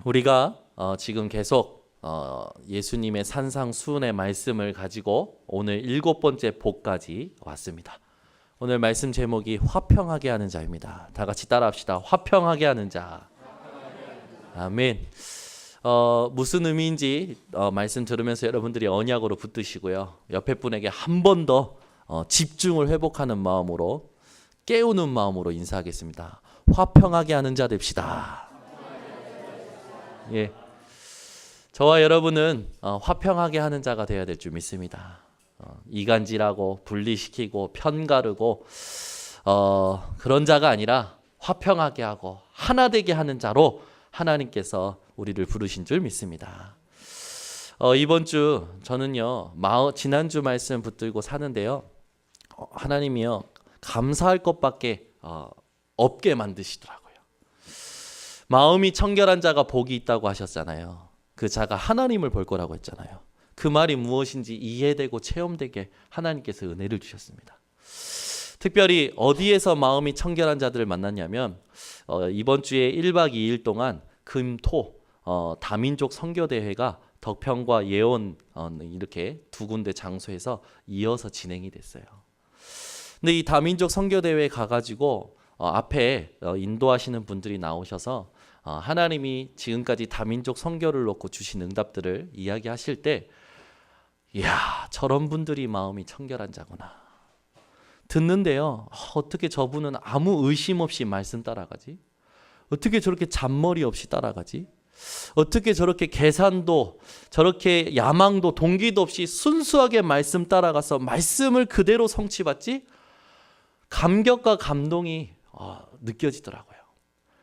우리가 지금 계속 예수님의 산상수훈의 말씀을 가지고 오늘 7번째 복까지 왔습니다. 오늘 말씀 제목이 화평하게 하는 자입니다. 다 같이 따라합시다. 화평하게 하는 자. 아멘. 무슨 의미인지 말씀 들으면서 여러분들이 언약으로 붙드시고요. 옆에 분에게 한 번 더 집중을 회복하는 마음으로, 깨우는 마음으로 인사하겠습니다. 화평하게 하는 자 됩시다. 예, 저와 여러분은 화평하게 하는 자가 되어야 될 줄 믿습니다. 이간질하고 분리시키고 편가르고 그런 자가 아니라 화평하게 하고 하나 되게 하는 자로 하나님께서 우리를 부르신 줄 믿습니다. 이번 주 저는요, 지난주 말씀 붙들고 사는데요, 하나님이요 감사할 것밖에 없게 만드시더라고요. 마음이 청결한 자가 복이 있다고 하셨잖아요. 그 자가 하나님을 볼 거라고 했잖아요. 그 말이 무엇인지 이해되고 체험되게 하나님께서 은혜를 주셨습니다. 특별히 어디에서 마음이 청결한 자들을 만났냐면 이번 주에 1박 2일 동안 금토 다민족 선교대회가 덕평과 예원 이렇게 두 군데 장소에서 이어서 진행이 됐어요. 근데 이 다민족 선교대회에 가가지고 앞에 인도하시는 분들이 나오셔서 하나님이 지금까지 다민족 선교를 놓고 주신 응답들을 이야기하실 때, 이야, 저런 분들이 마음이 청결한 자구나. 듣는데요, 어떻게 저분은 아무 의심 없이 말씀 따라가지? 어떻게 저렇게 잔머리 없이 따라가지? 어떻게 저렇게 계산도, 저렇게 야망도, 동기도 없이 순수하게 말씀 따라가서 말씀을 그대로 성취받지? 감격과 감동이 느껴지더라고요.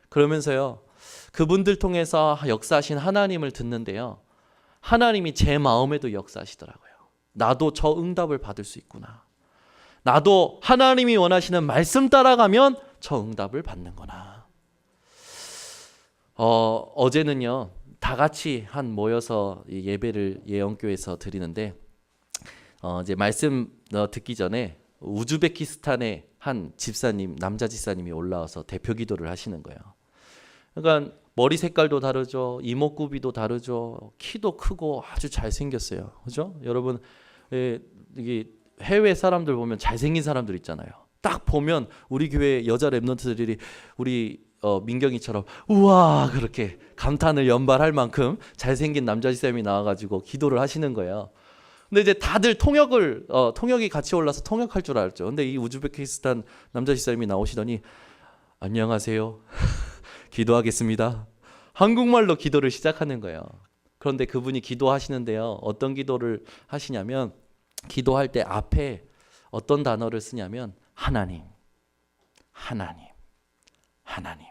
그러면서요, 그분들 통해서 역사하신 하나님을 듣는데요, 하나님이 제 마음에도 역사하시더라고요. 나도 저 응답을 받을 수 있구나. 나도 하나님이 원하시는 말씀 따라가면 저 응답을 받는구나. 어제는요, 다 같이 모여서 예배를 예언교회에서 드리는데, 이제 말씀 듣기 전에 우즈베키스탄의 한 집사님, 남자 집사님이 올라와서 대표 기도를 하시는 거예요. 그러니까 머리 색깔도 다르죠, 이목구비도 다르죠, 키도 크고 아주 잘생겼어요. 그죠? 여러분, 이게 해외 사람들 보면 잘생긴 사람들 있잖아요. 딱 보면 우리 교회 여자 랩런트들이 우리 민경이처럼 우와 그렇게 감탄을 연발할 만큼 잘생긴 남자 집사님이 나와가지고 기도를 하시는 거예요. 근데 이제 다들 통역이 같이 올라서 통역할 줄 알았죠. 근데 이 우즈베키스탄 남자 집사님이 나오시더니 안녕하세요. 기도하겠습니다. 한국말로 기도를 시작하는 거예요. 그런데 그분이 기도하시는데요, 어떤 기도를 하시냐면, 기도할 때 앞에 어떤 단어를 쓰냐면 하나님, 하나님, 하나님,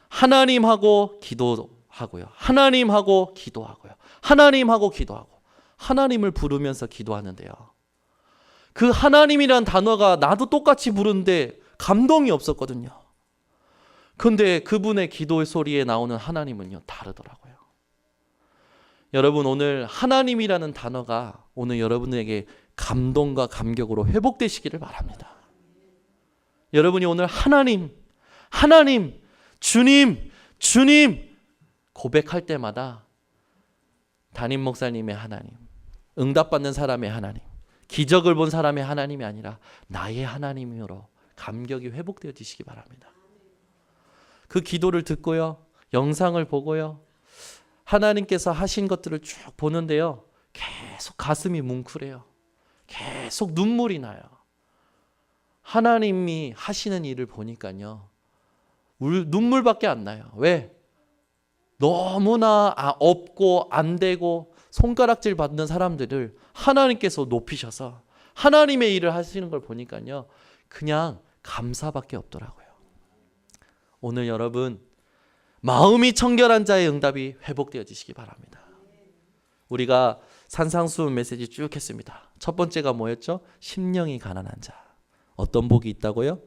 하나님하고 기도하고요, 하나님하고 기도하고요, 하나님하고 기도하고, 하나님을 부르면서 기도하는데요, 그 하나님이란 단어가 나도 똑같이 부르는데 감동이 없었거든요. 그런데 그분의 기도의 소리에 나오는 하나님은요, 다르더라고요. 여러분, 오늘 하나님이라는 단어가 오늘 여러분에게 감동과 감격으로 회복되시기를 바랍니다. 여러분이 오늘 하나님, 하나님, 주님, 주님 고백할 때마다 담임 목사님의 하나님, 응답받는 사람의 하나님, 기적을 본 사람의 하나님이 아니라 나의 하나님으로 감격이 회복되어지시기 바랍니다. 그 기도를 듣고요, 영상을 보고요, 하나님께서 하신 것들을 쭉 보는데요, 계속 가슴이 뭉클해요. 계속 눈물이 나요. 하나님이 하시는 일을 보니까요, 눈물밖에 안 나요. 왜? 너무나 없고 안 되고 손가락질 받는 사람들을 하나님께서 높이셔서 하나님의 일을 하시는 걸 보니까요, 그냥 감사밖에 없더라고요. 오늘 여러분, 마음이 청결한 자의 응답이 회복되어지시기 바랍니다. 우리가 산상수훈 메시지 쭉 했습니다. 첫 번째가 뭐였죠? 심령이 가난한 자. 어떤 복이 있다고요?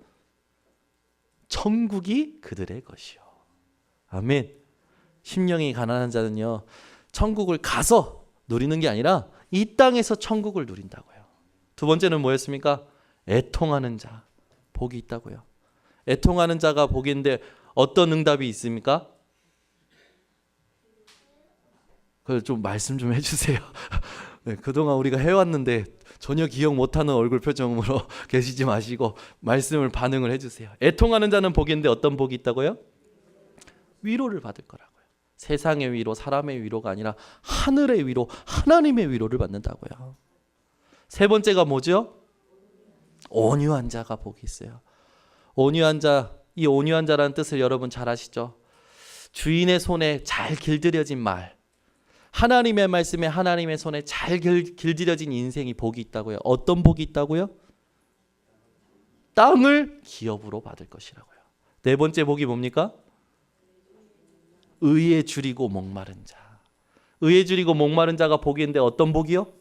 천국이 그들의 것이요. 아멘. 심령이 가난한 자는요, 천국을 가서 누리는 게 아니라 이 땅에서 천국을 누린다고요. 두 번째는 뭐였습니까? 애통하는 자. 복이 있다고요. 애통하는 자가 복인데 어떤 응답이 있습니까? 그걸 좀 말씀 좀 해주세요. 네, 그동안 우리가 해왔는데 전혀 기억 못하는 얼굴 표정으로 계시지 마시고 말씀을 반응을 해주세요. 애통하는 자는 복인데 어떤 복이 있다고요? 위로를 받을 거라고요. 세상의 위로, 사람의 위로가 아니라 하늘의 위로, 하나님의 위로를 받는다고요. 세 번째가 뭐죠? 온유한 자가 복이 있어요. 온유한 자, 이 온유한 자라는 뜻을 여러분 잘 아시죠? 주인의 손에 잘 길들여진 말, 하나님의 말씀에 하나님의 손에 잘 길들여진 인생이 복이 있다고요. 어떤 복이 있다고요? 땅을 기업으로 받을 것이라고요. 네 번째 복이 뭡니까? 의에 줄이고 목마른 자. 의에 줄이고 목마른 자가 복인데 어떤 복이요?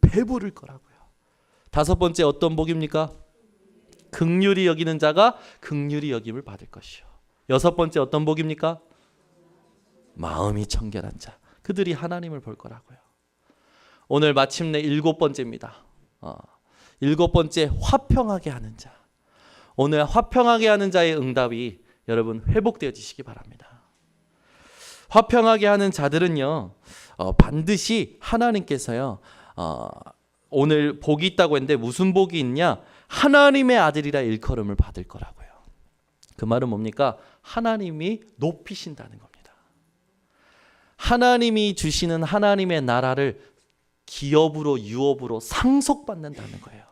배부를 거라고요. 다섯 번째 어떤 복입니까? 긍휼히 여기는 자가 긍휼히 여김을 받을 것이요. 여섯 번째 어떤 복입니까? 마음이 청결한 자. 그들이 하나님을 볼 거라고요. 오늘 마침내 일곱 번째입니다. 일곱 번째 화평하게 하는 자. 오늘 화평하게 하는 자의 응답이 여러분 회복되어지시기 바랍니다. 화평하게 하는 자들은요 반드시 하나님께서요 오늘 복이 있다고 했는데 무슨 복이 있냐? 하나님의 아들이라 일컬음을 받을 거라고요. 그 말은 뭡니까? 하나님이 높이신다는 겁니다. 하나님이 주시는 하나님의 나라를 기업으로 유업으로 상속받는다는 거예요.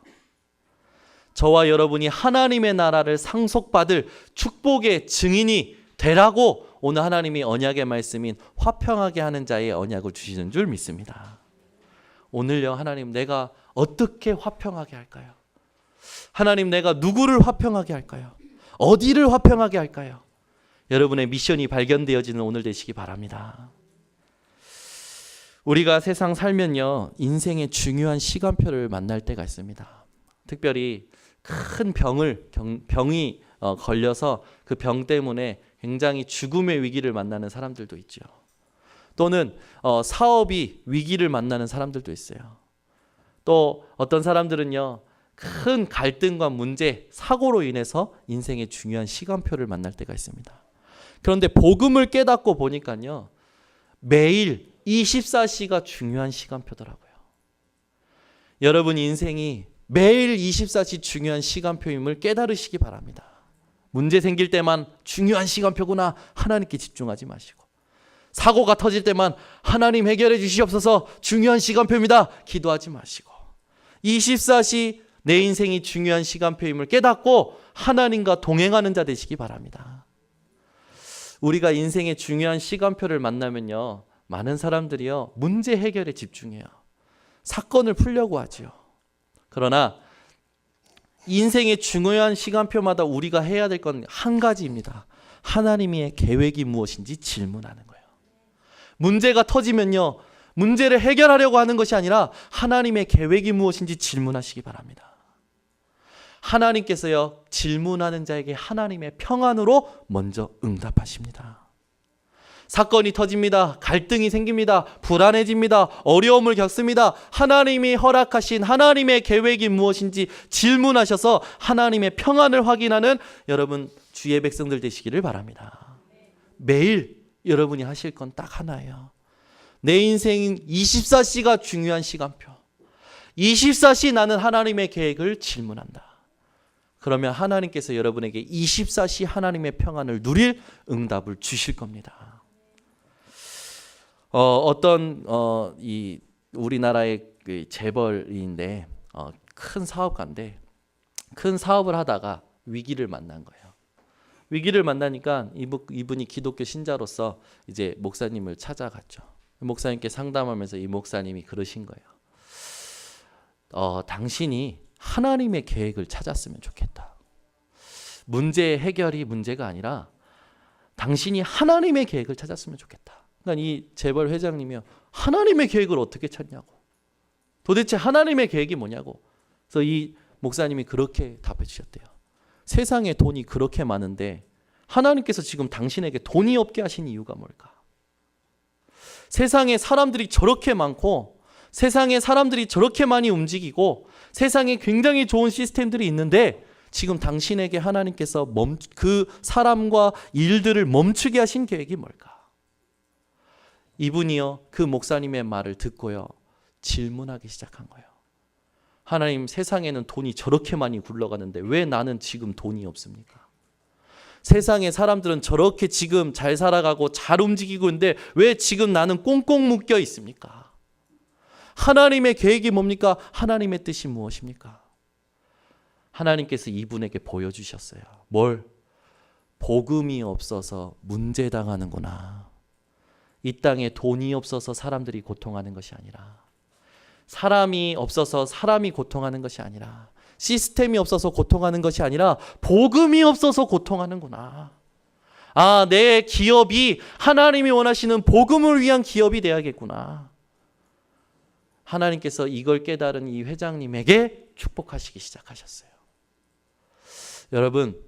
저와 여러분이 하나님의 나라를 상속받을 축복의 증인이 되라고 오늘 하나님이 언약의 말씀인 화평하게 하는 자의 언약을 주시는 줄 믿습니다. 오늘요 하나님 내가 어떻게 화평하게 할까요? 하나님 내가 누구를 화평하게 할까요? 어디를 화평하게 할까요? 여러분의 미션이 발견되어지는 오늘 되시기 바랍니다. 우리가 세상 살면요 인생의 중요한 시간표를 만날 때가 있습니다. 특별히 큰 병이 걸려서 그 병 때문에 굉장히 죽음의 위기를 만나는 사람들도 있죠. 또는 사업이 위기를 만나는 사람들도 있어요. 또 어떤 사람들은요 큰 갈등과 문제, 사고로 인해서 인생의 중요한 시간표를 만날 때가 있습니다. 그런데 복음을 깨닫고 보니까요 매일 24시가 중요한 시간표더라고요. 여러분 인생이 매일 24시 중요한 시간표임을 깨달으시기 바랍니다. 문제 생길 때만 중요한 시간표구나 하나님께 집중하지 마시고, 사고가 터질 때만 하나님 해결해 주시옵소서 중요한 시간표입니다 기도하지 마시고, 24시 내 인생이 중요한 시간표임을 깨닫고 하나님과 동행하는 자 되시기 바랍니다. 우리가 인생의 중요한 시간표를 만나면요 많은 사람들이요 문제 해결에 집중해요. 사건을 풀려고 하지요. 그러나 인생의 중요한 시간표마다 우리가 해야 될 건 한 가지입니다. 하나님의 계획이 무엇인지 질문하는 거예요. 문제가 터지면요 문제를 해결하려고 하는 것이 아니라 하나님의 계획이 무엇인지 질문하시기 바랍니다. 하나님께서요 질문하는 자에게 하나님의 평안으로 먼저 응답하십니다. 사건이 터집니다. 갈등이 생깁니다. 불안해집니다. 어려움을 겪습니다. 하나님이 허락하신 하나님의 계획이 무엇인지 질문하셔서 하나님의 평안을 확인하는 여러분 주의 백성들 되시기를 바랍니다. 매일 여러분이 하실 건 딱 하나예요. 내 인생 24시가 중요한 시간표. 24시 나는 하나님의 계획을 질문한다. 그러면 하나님께서 여러분에게 24시 하나님의 평안을 누릴 응답을 주실 겁니다. 이 우리나라의 그 재벌인데 큰 사업가인데 큰 사업을 하다가 위기를 만난 거예요. 위기를 만나니까 이분이 기독교 신자로서 이제 목사님을 찾아갔죠. 목사님께 상담하면서 이 목사님이 그러신 거예요. 당신이 하나님의 계획을 찾았으면 좋겠다. 문제 해결이 문제가 아니라 당신이 하나님의 계획을 찾았으면 좋겠다. 그러니까 이 재벌 회장님이요 하나님의 계획을 어떻게 찾냐고, 도대체 하나님의 계획이 뭐냐고. 그래서 이 목사님이 그렇게 답해 주셨대요. 세상에 돈이 그렇게 많은데 하나님께서 지금 당신에게 돈이 없게 하신 이유가 뭘까? 세상에 사람들이 저렇게 많고 세상에 사람들이 저렇게 많이 움직이고 세상에 굉장히 좋은 시스템들이 있는데 지금 당신에게 하나님께서 그 사람과 일들을 멈추게 하신 계획이 뭘까? 이분이요 그 목사님의 말을 듣고요 질문하기 시작한 거예요. 하나님, 세상에는 돈이 저렇게 많이 굴러가는데 왜 나는 지금 돈이 없습니까? 세상에 사람들은 저렇게 지금 잘 살아가고 잘 움직이고 있는데 왜 지금 나는 꽁꽁 묶여 있습니까? 하나님의 계획이 뭡니까? 하나님의 뜻이 무엇입니까? 하나님께서 이분에게 보여주셨어요. 뭘? 복음이 없어서 문제당하는구나. 이 땅에 돈이 없어서 사람들이 고통하는 것이 아니라, 사람이 없어서 사람이 고통하는 것이 아니라, 시스템이 없어서 고통하는 것이 아니라 복음이 없어서 고통하는구나. 아, 내 기업이 하나님이 원하시는 복음을 위한 기업이 돼야겠구나. 하나님께서 이걸 깨달은 이 회장님에게 축복하시기 시작하셨어요. 여러분,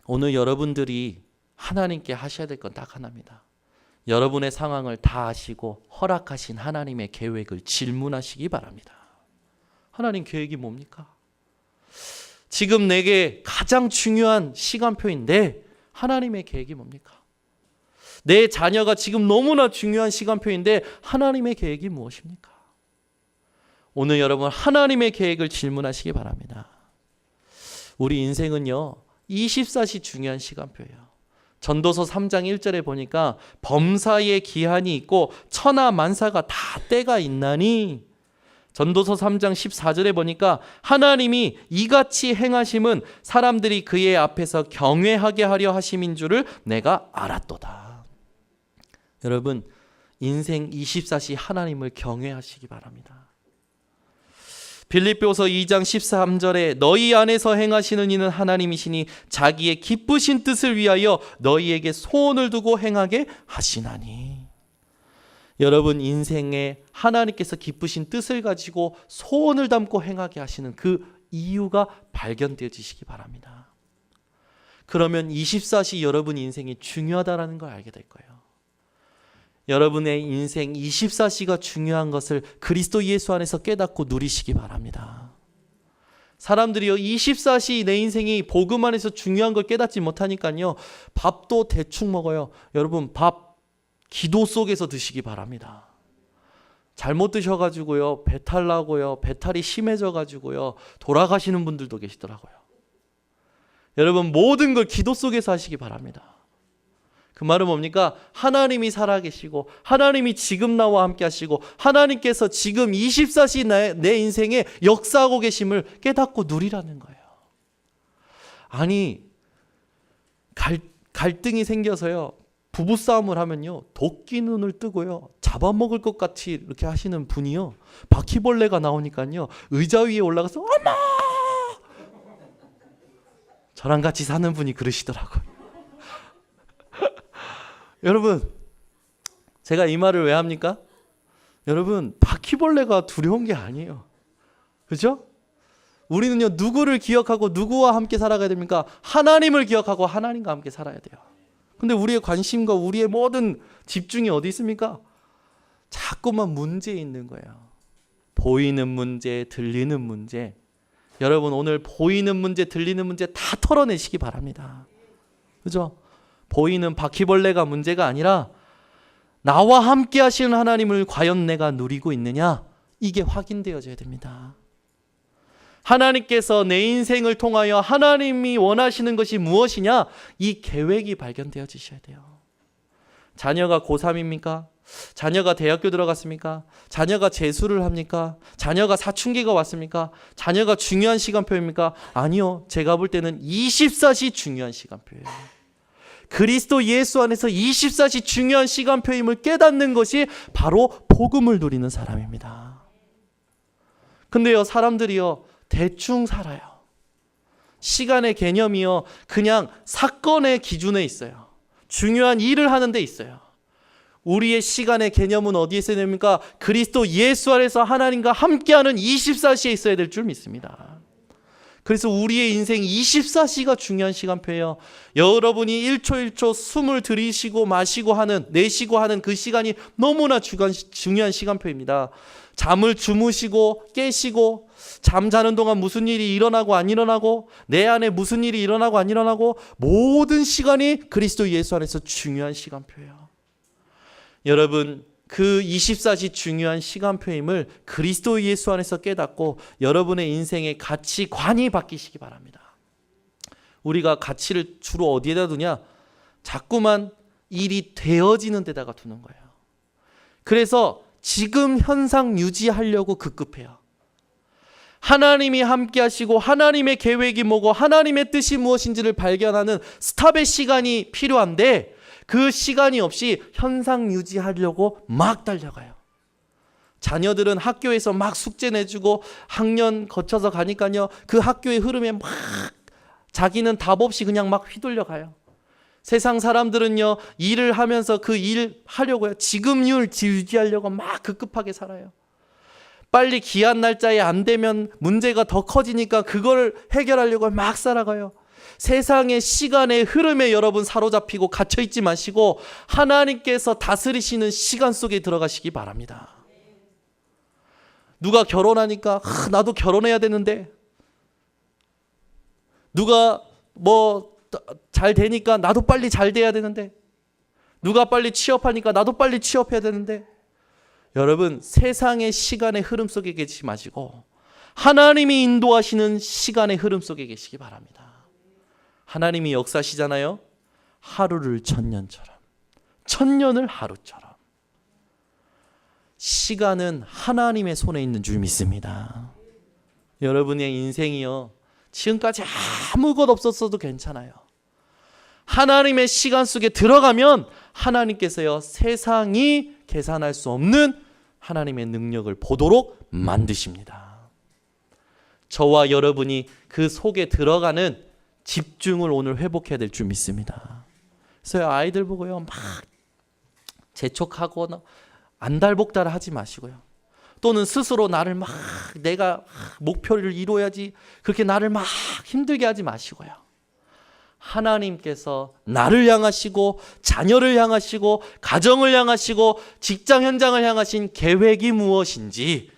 오늘 여러분들이 하나님께 하셔야 될 건 딱 하나입니다. 여러분의 상황을 다 아시고 허락하신 하나님의 계획을 질문하시기 바랍니다. 하나님 계획이 뭡니까? 지금 내게 가장 중요한 시간표인데 하나님의 계획이 뭡니까? 내 자녀가 지금 너무나 중요한 시간표인데 하나님의 계획이 무엇입니까? 오늘 여러분 하나님의 계획을 질문하시기 바랍니다. 우리 인생은요 24시 중요한 시간표예요. 전도서 3장 1절에 보니까 범사의 기한이 있고 천하 만사가 다 때가 있나니, 전도서 3장 14절에 보니까 하나님이 이같이 행하심은 사람들이 그의 앞에서 경외하게 하려 하심인 줄을 내가 알았도다. 여러분, 인생 24시 하나님을 경외하시기 바랍니다. 빌립보서 2장 13절에 너희 안에서 행하시는 이는 하나님이시니 자기의 기쁘신 뜻을 위하여 너희에게 소원을 두고 행하게 하시나니. 여러분 인생에 하나님께서 기쁘신 뜻을 가지고 소원을 담고 행하게 하시는 그 이유가 발견되어지시기 바랍니다. 그러면 24시 여러분 인생이 중요하다는 걸 알게 될 거예요. 여러분의 인생 24시가 중요한 것을 그리스도 예수 안에서 깨닫고 누리시기 바랍니다. 사람들이요 24시 내 인생이 복음 안에서 중요한 걸 깨닫지 못하니까요 밥도 대충 먹어요. 여러분 밥 기도 속에서 드시기 바랍니다. 잘못 드셔가지고요 배탈 나고요 배탈이 심해져가지고요 돌아가시는 분들도 계시더라고요. 여러분 모든 걸 기도 속에서 하시기 바랍니다. 그 말은 뭡니까? 하나님이 살아계시고 하나님이 지금 나와 함께 하시고 하나님께서 지금 24시 내 인생에 역사하고 계심을 깨닫고 누리라는 거예요. 아니 갈등이 생겨서요 부부싸움을 하면요 도끼 눈을 뜨고요 잡아먹을 것 같이 이렇게 하시는 분이요 바퀴벌레가 나오니까요 의자 위에 올라가서 엄마! 저랑 같이 사는 분이 그러시더라고요. 여러분 제가 이 말을 왜 합니까? 여러분 바퀴벌레가 두려운 게 아니에요. 그렇죠? 우리는요 누구를 기억하고 누구와 함께 살아가야 됩니까? 하나님을 기억하고 하나님과 함께 살아야 돼요. 근데 우리의 관심과 우리의 모든 집중이 어디 있습니까? 자꾸만 문제에 있는 거예요. 보이는 문제, 들리는 문제. 여러분 오늘 보이는 문제, 들리는 문제 다 털어내시기 바랍니다. 그죠? 보이는 바퀴벌레가 문제가 아니라 나와 함께 하시는 하나님을 과연 내가 누리고 있느냐? 이게 확인되어져야 됩니다. 하나님께서 내 인생을 통하여 하나님이 원하시는 것이 무엇이냐? 이 계획이 발견되어지셔야 돼요. 자녀가 고3입니까? 자녀가 대학교 들어갔습니까? 자녀가 재수를 합니까? 자녀가 사춘기가 왔습니까? 자녀가 중요한 시간표입니까? 아니요. 제가 볼 때는 24시 중요한 시간표예요. 그리스도 예수 안에서 24시 중요한 시간표임을 깨닫는 것이 바로 복음을 누리는 사람입니다. 근데요 사람들이요 대충 살아요. 시간의 개념이요 그냥 사건의 기준에 있어요. 중요한 일을 하는 데 있어요. 우리의 시간의 개념은 어디에 있어야 됩니까? 그리스도 예수 안에서 하나님과 함께하는 24시에 있어야 될 줄 믿습니다. 그래서 우리의 인생 24시가 중요한 시간표예요. 여러분이 1초 1초 숨을 들이쉬고 마시고 하는, 내쉬고 하는 그 시간이 너무나 중요한 시간표입니다. 잠을 주무시고 깨시고 잠자는 동안 무슨 일이 일어나고 안 일어나고 내 안에 무슨 일이 일어나고 안 일어나고 모든 시간이 그리스도 예수 안에서 중요한 시간표예요. 여러분 그 24시 중요한 시간표임을 그리스도 예수 안에서 깨닫고 여러분의 인생의 가치관이 바뀌시기 바랍니다. 우리가 가치를 주로 어디에다 두냐? 자꾸만 일이 되어지는 데다가 두는 거예요. 그래서 지금 현상 유지하려고 급급해요. 하나님이 함께 하시고 하나님의 계획이 뭐고 하나님의 뜻이 무엇인지를 발견하는 스탑의 시간이 필요한데 그 시간이 없이 현상 유지하려고 막 달려가요. 자녀들은 학교에서 막 숙제 내주고 학년 거쳐서 가니까요. 그 학교의 흐름에 막 자기는 답 없이 그냥 막 휘둘려 가요. 세상 사람들은요. 일을 하면서 그 일 하려고요. 지급률 유지하려고 막 급급하게 살아요. 빨리 기한 날짜에 안 되면 문제가 더 커지니까 그걸 해결하려고 막 살아가요. 세상의 시간의 흐름에 여러분 사로잡히고 갇혀있지 마시고 하나님께서 다스리시는 시간 속에 들어가시기 바랍니다. 누가 결혼하니까 나도 결혼해야 되는데, 누가 뭐 잘 되니까 나도 빨리 잘 돼야 되는데, 누가 빨리 취업하니까 나도 빨리 취업해야 되는데, 여러분 세상의 시간의 흐름 속에 계시지 마시고 하나님이 인도하시는 시간의 흐름 속에 계시기 바랍니다. 하나님이 역사시잖아요. 하루를 천년처럼, 천년을 하루처럼. 시간은 하나님의 손에 있는 줄 믿습니다. 여러분의 인생이요, 지금까지 아무것 없었어도 괜찮아요. 하나님의 시간 속에 들어가면 하나님께서요, 세상이 계산할 수 없는 하나님의 능력을 보도록 만드십니다. 저와 여러분이 그 속에 들어가는 집중을 오늘 회복해야 될 줄 믿습니다. 그래서 아이들 보고요, 막 재촉하고 안달복달 하지 마시고요. 또는 스스로 나를 막 내가 목표를 이루어야지 그렇게 나를 막 힘들게 하지 마시고요. 하나님께서 나를 향하시고 자녀를 향하시고 가정을 향하시고 직장 현장을 향하신 계획이 무엇인지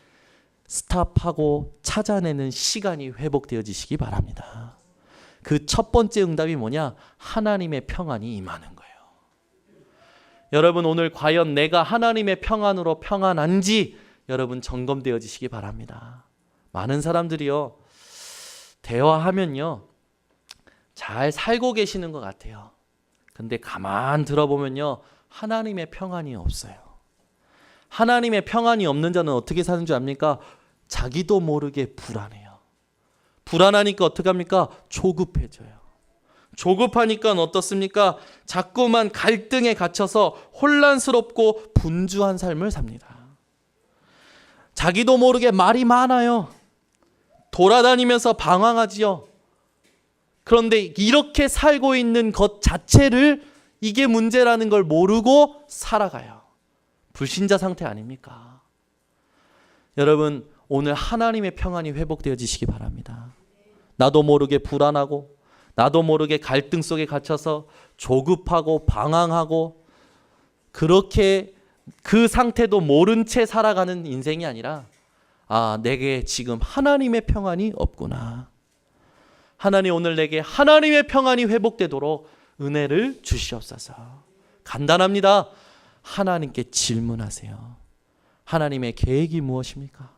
스탑하고 찾아내는 시간이 회복되어지시기 바랍니다. 그 첫 번째 응답이 뭐냐? 하나님의 평안이 임하는 거예요. 여러분 오늘 과연 내가 하나님의 평안으로 평안한지 여러분 점검되어지시기 바랍니다. 많은 사람들이요, 대화하면요 잘 살고 계시는 것 같아요. 근데 가만 들어보면요 하나님의 평안이 없어요. 하나님의 평안이 없는 자는 어떻게 사는 줄 압니까? 자기도 모르게 불안해요. 불안하니까 어떻게 합니까? 조급해져요. 조급하니까 어떻습니까? 자꾸만 갈등에 갇혀서 혼란스럽고 분주한 삶을 삽니다. 자기도 모르게 말이 많아요. 돌아다니면서 방황하지요. 그런데 이렇게 살고 있는 것 자체를 이게 문제라는 걸 모르고 살아가요. 불신자 상태 아닙니까? 여러분 오늘 하나님의 평안이 회복되어지시기 바랍니다. 나도 모르게 불안하고 나도 모르게 갈등 속에 갇혀서 조급하고 방황하고 그렇게 그 상태도 모른 채 살아가는 인생이 아니라 내게 지금 하나님의 평안이 없구나. 하나님 오늘 내게 하나님의 평안이 회복되도록 은혜를 주시옵소서. 간단합니다. 하나님께 질문하세요. 하나님의 계획이 무엇입니까?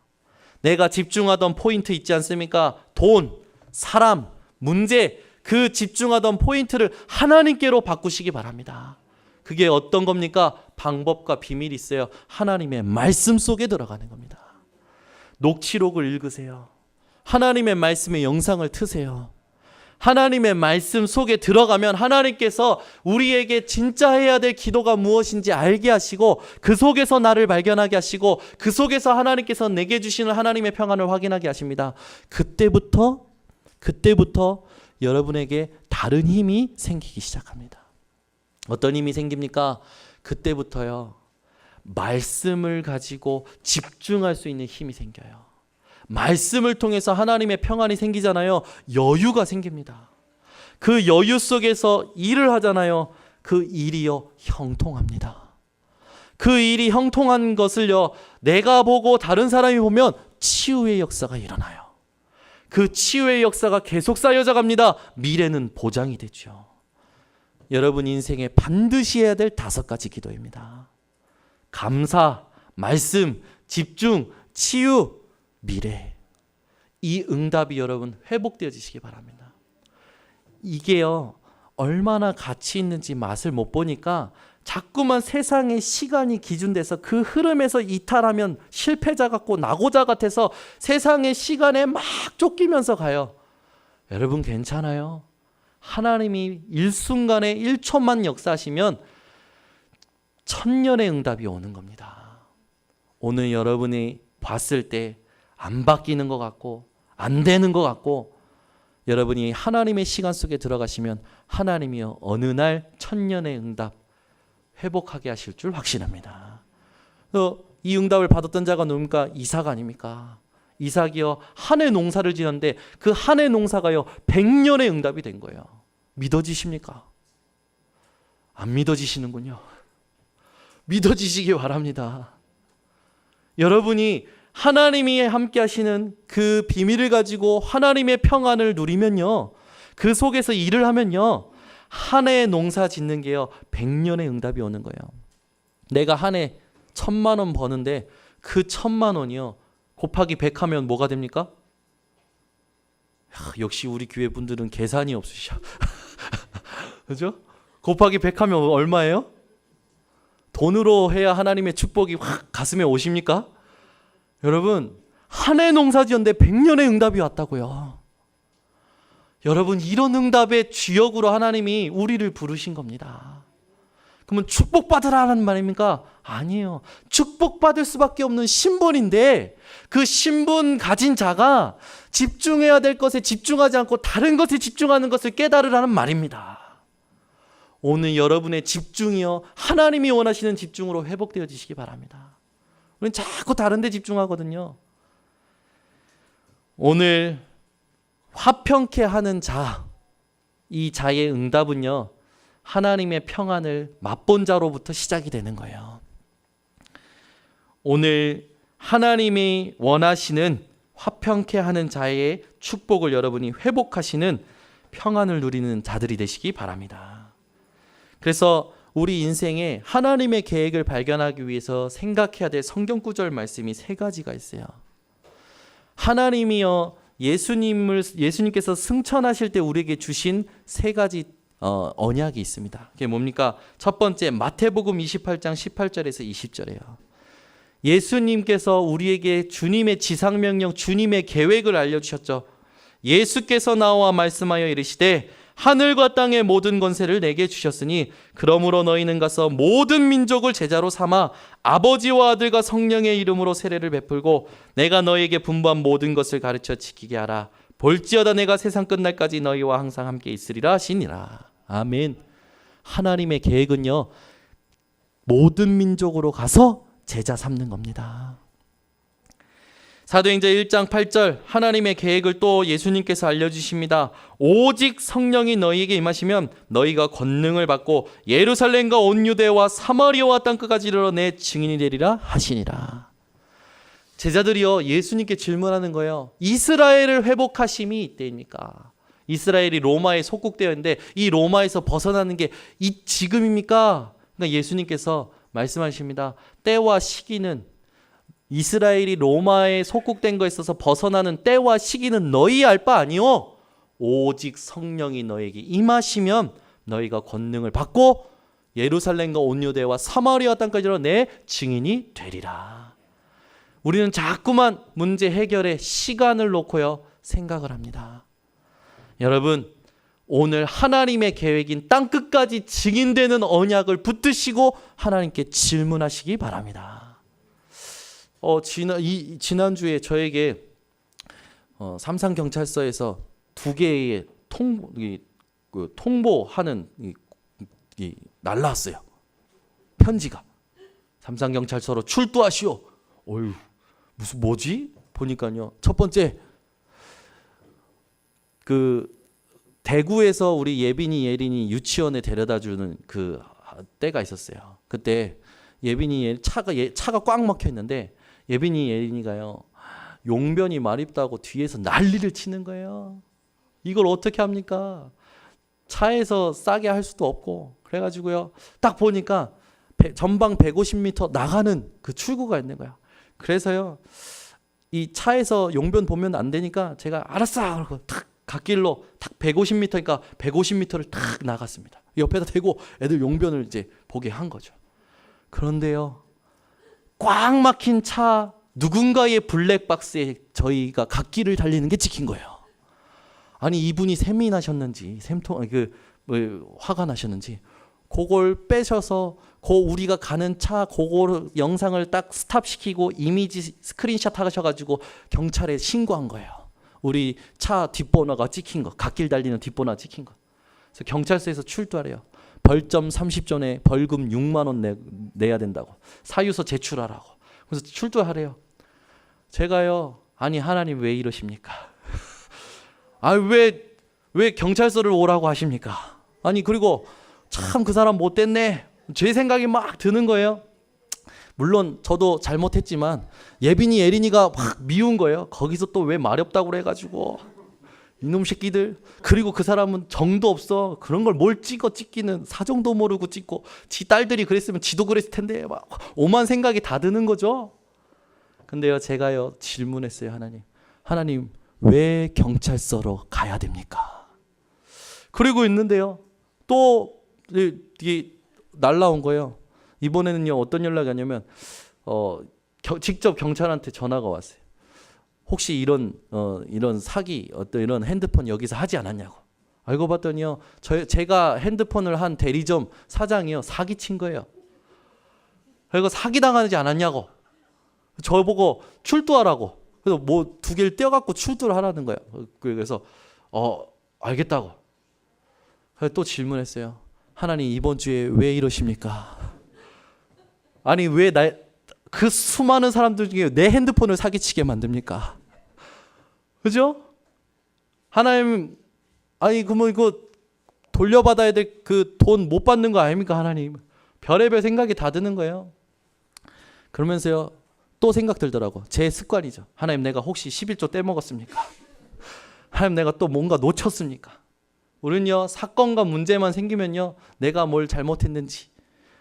내가 집중하던 포인트 있지 않습니까? 돈, 사람, 문제, 그 집중하던 포인트를 하나님께로 바꾸시기 바랍니다. 그게 어떤 겁니까? 방법과 비밀이 있어요. 하나님의 말씀 속에 들어가는 겁니다. 녹취록을 읽으세요. 하나님의 말씀의 영상을 트세요. 하나님의 말씀 속에 들어가면 하나님께서 우리에게 진짜 해야 될 기도가 무엇인지 알게 하시고 그 속에서 나를 발견하게 하시고 그 속에서 하나님께서 내게 주시는 하나님의 평안을 확인하게 하십니다. 그때부터 여러분에게 다른 힘이 생기기 시작합니다. 어떤 힘이 생깁니까? 그때부터요, 말씀을 가지고 집중할 수 있는 힘이 생겨요. 말씀을 통해서 하나님의 평안이 생기잖아요. 여유가 생깁니다. 그 여유 속에서 일을 하잖아요. 그 일이요 형통합니다. 그 일이 형통한 것을요 내가 보고 다른 사람이 보면 치유의 역사가 일어나요. 그 치유의 역사가 계속 쌓여져 갑니다. 미래는 보장이 되죠. 여러분 인생에 반드시 해야 될 5가지 기도입니다. 감사, 말씀, 집중, 치유, 미래. 이 응답이 여러분 회복되어지시기 바랍니다. 이게요, 얼마나 가치 있는지 맛을 못 보니까 자꾸만 세상의 시간이 기준돼서 그 흐름에서 이탈하면 실패자 같고 낙오자 같아서 세상의 시간에 막 쫓기면서 가요. 여러분 괜찮아요. 하나님이 일순간에 1초만 역사하시면 천년의 응답이 오는 겁니다. 오늘 여러분이 봤을 때 안 바뀌는 것 같고 안 되는 것 같고 여러분이 하나님의 시간 속에 들어가시면 하나님이요 어느 날 천년의 응답 회복하게 하실 줄 확신합니다. 이 응답을 받았던 자가 누굽니까? 이삭 아닙니까? 이삭이요 한 해 농사를 지었는데 그 한 해 농사가요 100년의 응답이 된 거예요. 믿어지십니까? 안 믿어지시는군요. 믿어지시기 바랍니다. 여러분이 하나님이 함께 하시는 그 비밀을 가지고 하나님의 평안을 누리면요, 그 속에서 일을 하면요, 한 해 농사 짓는 게요 100년의 응답이 오는 거예요. 내가 한 해 1,000만 원 버는데 그 1,000만 원이요 곱하기 100 하면 뭐가 됩니까? 역시 우리 교회 분들은 계산이 없으셔. 그죠? 곱하기 100 하면 얼마예요? 돈으로 해야 하나님의 축복이 확 가슴에 오십니까? 여러분 한 해 농사 지었는데 100년의 응답이 왔다고요. 여러분 이런 응답의 주역으로 하나님이 우리를 부르신 겁니다. 그러면 축복받으라는 말입니까? 아니에요. 축복받을 수밖에 없는 신분인데 그 신분 가진 자가 집중해야 될 것에 집중하지 않고 다른 것에 집중하는 것을 깨달으라는 말입니다. 오늘 여러분의 집중이요 하나님이 원하시는 집중으로 회복되어지시기 바랍니다. 우리는 자꾸 다른 데 집중하거든요. 오늘 화평케 하는 자, 이 자의 응답은요 하나님의 평안을 맛본 자로부터 시작이 되는 거예요. 오늘 하나님이 원하시는 화평케 하는 자의 축복을 여러분이 회복하시는 평안을 누리는 자들이 되시기 바랍니다. 그래서 우리 인생에 하나님의 계획을 발견하기 위해서 생각해야 될 성경 구절 말씀이 3가지가 있어요. 하나님이요 예수님께서 승천하실 때 우리에게 주신 3가지 언약이 있습니다. 그게 뭡니까? 첫 번째 마태복음 28장 18절에서 20절이에요. 예수님께서 우리에게 주님의 지상명령, 주님의 계획을 알려주셨죠. 예수께서 나와 말씀하여 이르시되 하늘과 땅의 모든 권세를 내게 주셨으니 그러므로 너희는 가서 모든 민족을 제자로 삼아 아버지와 아들과 성령의 이름으로 세례를 베풀고 내가 너희에게 분부한 모든 것을 가르쳐 지키게 하라. 볼지어다 내가 세상 끝날까지 너희와 항상 함께 있으리라 하시니라. 아멘. 하나님의 계획은요 모든 민족으로 가서 제자 삼는 겁니다. 사도행전 1장 8절 하나님의 계획을 또 예수님께서 알려주십니다. 오직 성령이 너희에게 임하시면 너희가 권능을 받고 예루살렘과 온 유대와 사마리아와 땅끝까지 이르러 내 증인이 되리라 하시니라. 제자들이요 예수님께 질문하는 거예요. 이스라엘을 회복하심이 이때입니까? 이스라엘이 로마에 속국되어 있는데 이 로마에서 벗어나는 게 이 지금입니까? 그러니까 예수님께서 말씀하십니다. 때와 시기는 이스라엘이 로마에 속국된 거에 있어서 벗어나는 때와 시기는 너희 알 바 아니오. 오직 성령이 너에게 임하시면 너희가 권능을 받고 예루살렘과 온 유대와 사마리아 땅까지 내 증인이 되리라. 우리는 자꾸만 문제 해결에 시간을 놓고요 생각을 합니다. 여러분 오늘 하나님의 계획인 땅끝까지 증인되는 언약을 붙드시고 하나님께 질문하시기 바랍니다. 지난주에 저에게 삼산경찰서에서 2개의 통보하는 날라왔어요. 편지가. 삼산경찰서로 출두하시오. 어휴, 뭐지? 보니까요. 첫 번째, 대구에서 우리 예린이 유치원에 데려다주는 그 때가 있었어요. 그때 차가 꽉 막혀 있는데 예린이가요 용변이 마렵다고 뒤에서 난리를 치는 거예요. 이걸 어떻게 합니까? 차에서 싸게 할 수도 없고 그래가지고요 딱 보니까 전방 150m 나가는 그 출구가 있는 거야. 그래서요, 이 차에서 용변 보면 안 되니까 제가 알았어 그러고 탁 갓길로 탁 150m니까 150m를 탁 나갔습니다. 옆에다 대고 애들 용변을 이제 보게 한 거죠. 그런데요, 꽉 막힌 차 누군가의 블랙박스에 저희가 갓길을 달리는 게 찍힌 거예요. 아니 이분이 샘이 나셨는지 화가 나셨는지 그걸 빼셔서 우리가 가는 차 그거 영상을 딱 스탑시키고 이미지 스크린샷 하셔가지고 경찰에 신고한 거예요. 우리 차 뒷번호가 찍힌 거, 갓길 달리는 뒷번호가 찍힌 거. 그래서 경찰서에서 출두하래요. 벌점 30조 내 벌금 6만 원 내야 된다고. 사유서 제출하라고. 그래서 출두하래요. 제가요, 아니 하나님 왜 이러십니까? 아 왜 경찰서를 오라고 하십니까? 아니 그리고 참 그 사람 못됐네. 제 생각이 막 드는 거예요. 물론 저도 잘못했지만 예빈이 에린이가 막 미운 거예요. 거기서 또 왜 말이 없다고 그래가지고 이놈 새끼들. 그리고 그 사람은 정도 없어. 그런 걸 뭘 찍기는 사정도 모르고 찍고 지 딸들이 그랬으면 지도 그랬을 텐데 막 오만 생각이 다 드는 거죠. 근데요 제가요 질문했어요. 하나님 왜 경찰서로 가야 됩니까? 그리고 있는데요 또 이게 날라온 거예요. 이번에는요 어떤 연락이 왔냐면 직접 경찰한테 전화가 왔어요. 혹시 이런 사기 이런 핸드폰 여기서 하지 않았냐고. 알고 봤더니요 제가 핸드폰을 한 대리점 사장이요 사기 친 거예요. 그리고 사기 당하지 않았냐고. 저보고 출두하라고. 그래서 뭐 2개를 떼어갖고 출두를 하라는 거예요. 그래서 알겠다고. 그래서 또 질문했어요. 하나님 이번 주에 왜 이러십니까? 아니 왜 그 수많은 사람들 중에 내 핸드폰을 사기치게 만듭니까? 그죠? 하나님 아니 그러면 이거 돌려받아야 될 그 돈 못 받는 거 아닙니까? 하나님 별의별 생각이 다 드는 거예요. 그러면서요 또 생각 들더라고. 제 습관이죠. 하나님 내가 혹시 11조 떼먹었습니까? 하나님 내가 또 뭔가 놓쳤습니까? 우리는요 사건과 문제만 생기면요 내가 뭘 잘못했는지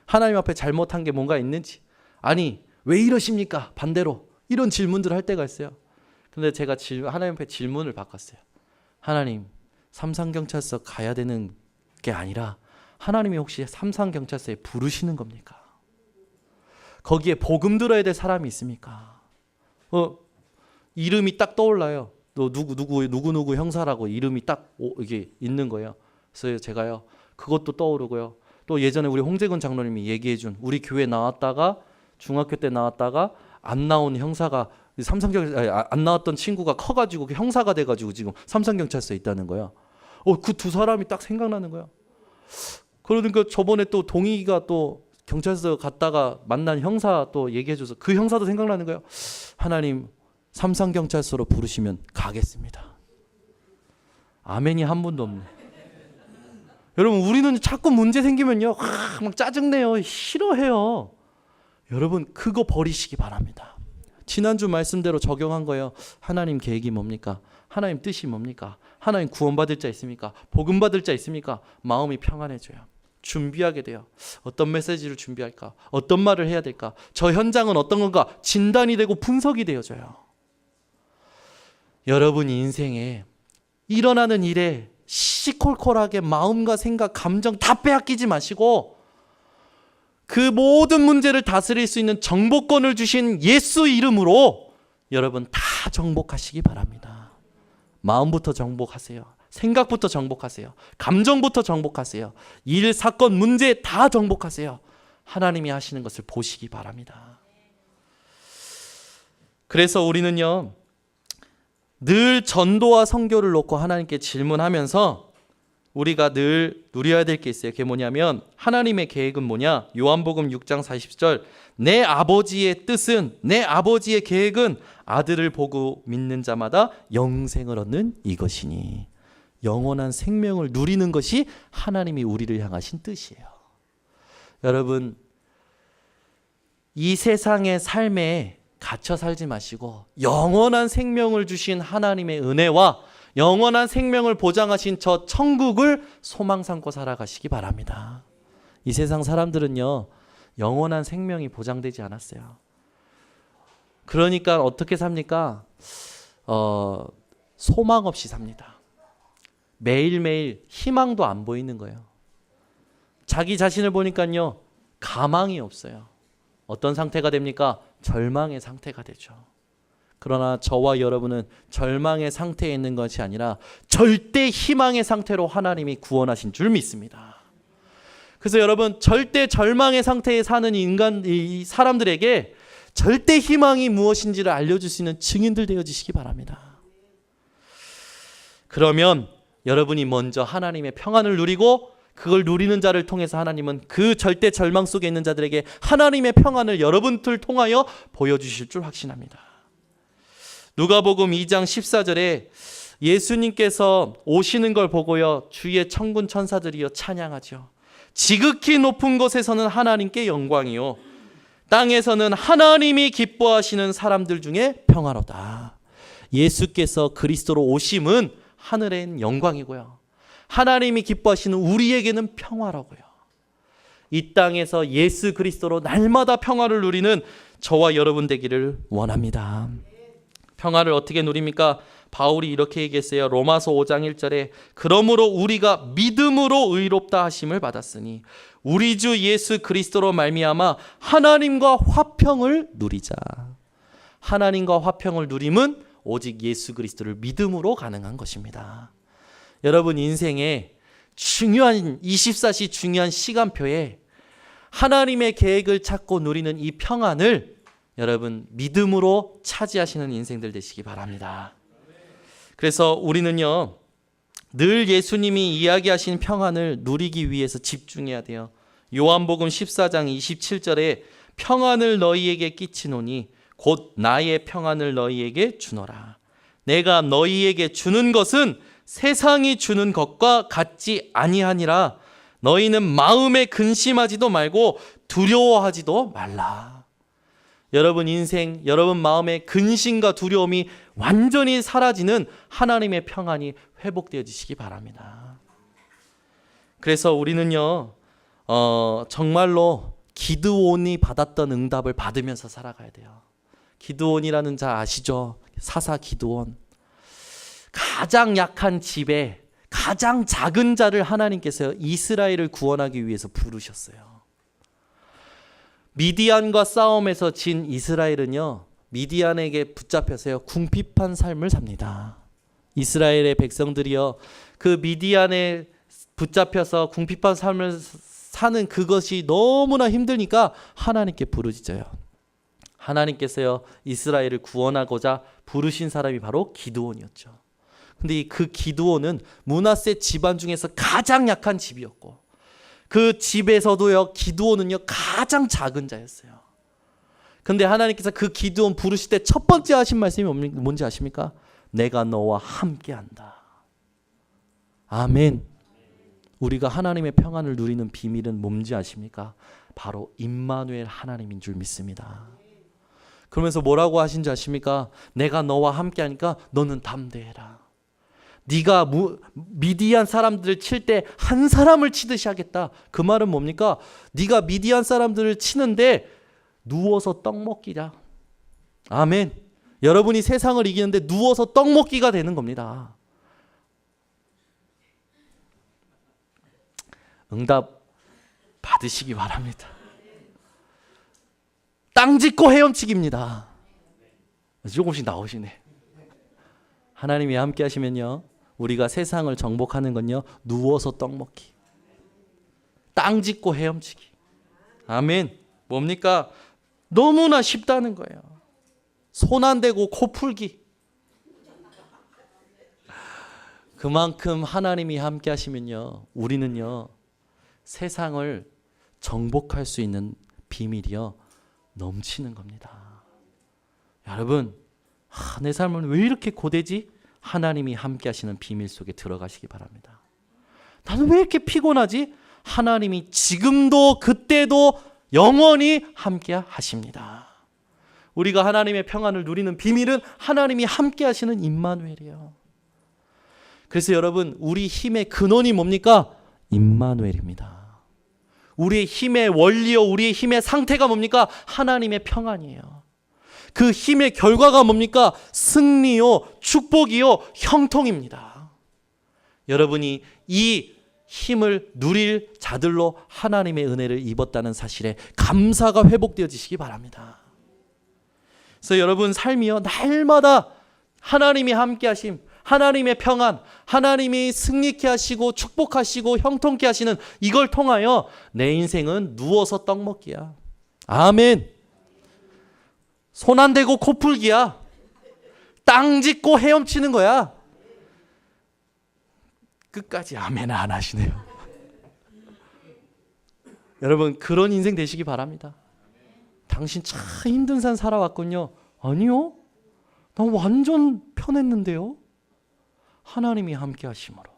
하나님 앞에 잘못한 게 뭔가 있는지 아니 왜 이러십니까? 반대로 이런 질문들을 할 때가 있어요. 근데 제가 하나님 앞에 질문을 바꿨어요. 하나님 삼산경찰서 가야 되는 게 아니라 하나님이 혹시 삼산경찰서에 부르시는 겁니까? 거기에 복음 들어야 될 사람이 있습니까? 이름이 딱 떠올라요. 또 누구 형사라고 이름이 딱 이게 있는 거예요. 그래서 제가요 그것도 떠오르고요. 또 예전에 우리 홍재근 장로님이 얘기해준 우리 교회 나왔다가 중학교 때 나왔다가 안 나온 형사가 안 나왔던 친구가 커가지고 형사가 돼가지고 지금 삼성경찰서에 있다는 거예요. 그 2사람이 딱 생각나는 거예요. 그러니까 저번에 또 동희가 또 경찰서 갔다가 만난 형사 또 얘기해줘서 그 형사도 생각나는 거예요. 하나님 삼성경찰서로 부르시면 가겠습니다. 아멘이 한 분도 없네. 여러분 우리는 자꾸 문제 생기면요 막 짜증내요. 싫어해요. 여러분 그거 버리시기 바랍니다. 지난주 말씀대로 적용한 거예요. 하나님 계획이 뭡니까? 하나님 뜻이 뭡니까? 하나님 구원받을 자 있습니까? 복음받을 자 있습니까? 마음이 평안해져요. 준비하게 돼요. 어떤 메시지를 준비할까? 어떤 말을 해야 될까? 저 현장은 어떤 건가? 진단이 되고 분석이 되어져요. 여러분 인생에 일어나는 일에 시콜콜하게 마음과 생각, 감정 다 빼앗기지 마시고 그 모든 문제를 다스릴 수 있는 정복권을 주신 예수 이름으로 여러분 다 정복하시기 바랍니다. 마음부터 정복하세요. 생각부터 정복하세요. 감정부터 정복하세요. 일, 사건, 문제 다 정복하세요. 하나님이 하시는 것을 보시기 바랍니다. 그래서 우리는요 늘 전도와 선교를 놓고 하나님께 질문하면서 우리가 늘 누려야 될 게 있어요. 그게 뭐냐면 하나님의 계획은 뭐냐? 요한복음 6장 40절 내 아버지의 뜻은 내 아버지의 계획은 아들을 보고 믿는 자마다 영생을 얻는 이것이니 영원한 생명을 누리는 것이 하나님이 우리를 향하신 뜻이에요. 여러분 이 세상의 삶에 갇혀 살지 마시고 영원한 생명을 주신 하나님의 은혜와 영원한 생명을 보장하신 저 천국을 소망 삼고 살아가시기 바랍니다. 이 세상 사람들은요 영원한 생명이 보장되지 않았어요. 그러니까 어떻게 삽니까? 소망 없이 삽니다. 매일매일 희망도 안 보이는 거예요. 자기 자신을 보니까요, 가망이 없어요. 어떤 상태가 됩니까? 절망의 상태가 되죠. 그러나 저와 여러분은 절망의 상태에 있는 것이 아니라 절대 희망의 상태로 하나님이 구원하신 줄 믿습니다. 그래서 여러분, 절대 절망의 상태에 사는 이 사람들에게 절대 희망이 무엇인지를 알려줄 수 있는 증인들 되어주시기 바랍니다. 그러면 여러분이 먼저 하나님의 평안을 누리고 그걸 누리는 자를 통해서 하나님은 그 절대 절망 속에 있는 자들에게 하나님의 평안을 여러분들 통하여 보여주실 줄 확신합니다. 누가복음 2장 14절에 예수님께서 오시는 걸 보고요, 주위의 천군 천사들이요 찬양하죠. 지극히 높은 곳에서는 하나님께 영광이요, 땅에서는 하나님이 기뻐하시는 사람들 중에 평화로다. 예수께서 그리스도로 오심은 하늘엔 영광이고요, 하나님이 기뻐하시는 우리에게는 평화라고요. 이 땅에서 예수 그리스도로 날마다 평화를 누리는 저와 여러분 되기를 원합니다. 평화를 어떻게 누립니까? 바울이 이렇게 얘기했어요. 로마서 5장 1절에 그러므로 우리가 믿음으로 의롭다 하심을 받았으니 우리 주 예수 그리스도로 말미암아 하나님과 화평을 누리자. 하나님과 화평을 누림은 오직 예수 그리스도를 믿음으로 가능한 것입니다. 여러분 인생에 중요한 24시 중요한 시간표에 하나님의 계획을 찾고 누리는 이 평안을 여러분 믿음으로 차지하시는 인생들 되시기 바랍니다. 그래서 우리는요, 늘 예수님이 이야기하신 평안을 누리기 위해서 집중해야 돼요. 요한복음 14장 27절에 평안을 너희에게 끼치노니 곧 나의 평안을 너희에게 주노라. 내가 너희에게 주는 것은 세상이 주는 것과 같지 아니하니라. 너희는 마음에 근심하지도 말고 두려워하지도 말라. 여러분 인생, 여러분 마음의 근심과 두려움이 완전히 사라지는 하나님의 평안이 회복되어지시기 바랍니다. 그래서 우리는요, 정말로 기드온이 받았던 응답을 받으면서 살아가야 돼요. 기드온이라는 자 아시죠? 사사 기드온. 가장 약한 집에 가장 작은 자를 하나님께서 이스라엘을 구원하기 위해서 부르셨어요. 미디안과 싸움에서 진 이스라엘은요, 미디안에게 붙잡혀서요, 궁핍한 삶을 삽니다. 이스라엘의 백성들이요, 그 미디안에 붙잡혀서 궁핍한 삶을 사는 그것이 너무나 힘드니까 하나님께 부르짖어요. 하나님께서요, 이스라엘을 구원하고자 부르신 사람이 바로 기드온이었죠. 근데 그 기드온은 므낫세 집안 중에서 가장 약한 집이었고, 그 집에서도요, 기드온은요 가장 작은 자였어요. 근데 하나님께서 그 기드온 부르실 때 첫 번째 하신 말씀이 뭔지 아십니까? 내가 너와 함께한다. 아멘. 우리가 하나님의 평안을 누리는 비밀은 뭔지 아십니까? 바로 임마누엘 하나님인 줄 믿습니다. 그러면서 뭐라고 하신지 아십니까? 내가 너와 함께하니까 너는 담대해라. 네가 미디안 사람들을 칠 때 한 사람을 치듯이 하겠다. 그 말은 뭡니까? 네가 미디안 사람들을 치는데 누워서 떡 먹기자. 아멘. 여러분이 세상을 이기는데 누워서 떡 먹기가 되는 겁니다. 응답 받으시기 바랍니다. 땅 짚고 헤엄치기입니다. 조금씩 나오시네. 하나님이 함께 하시면요, 우리가 세상을 정복하는 건요, 누워서 떡 먹기, 땅 짚고 헤엄치기. 아멘. 뭡니까? 너무나 쉽다는 거예요. 손 안 대고 코 풀기. 그만큼 하나님이 함께 하시면요, 우리는요 세상을 정복할 수 있는 비밀이요 넘치는 겁니다. 여러분, 내 삶은 왜 이렇게 고되지? 하나님이 함께 하시는 비밀 속에 들어가시기 바랍니다. 나는 왜 이렇게 피곤하지? 하나님이 지금도 그때도 영원히 함께 하십니다. 우리가 하나님의 평안을 누리는 비밀은 하나님이 함께 하시는 임마누엘이에요. 그래서 여러분, 우리 힘의 근원이 뭡니까? 임마누엘입니다. 우리의 힘의 원리요, 우리의 힘의 상태가 뭡니까? 하나님의 평안이에요. 그 힘의 결과가 뭡니까? 승리요, 축복이요, 형통입니다. 여러분이 이 힘을 누릴 자들로 하나님의 은혜를 입었다는 사실에 감사가 회복되어지시기 바랍니다. 그래서 여러분 삶이요, 날마다 하나님이 함께 하심, 하나님의 평안, 하나님이 승리케 하시고 축복하시고 형통케 하시는 이걸 통하여 내 인생은 누워서 떡 먹기야. 아멘. 손 안 대고 코 풀기야. 땅 짚고 헤엄치는 거야. 끝까지 아멘 안 하시네요. 여러분 그런 인생 되시기 바랍니다. 당신 참 힘든 산 살아왔군요. 아니요. 나 완전 편했는데요. 하나님이 함께 하심으로.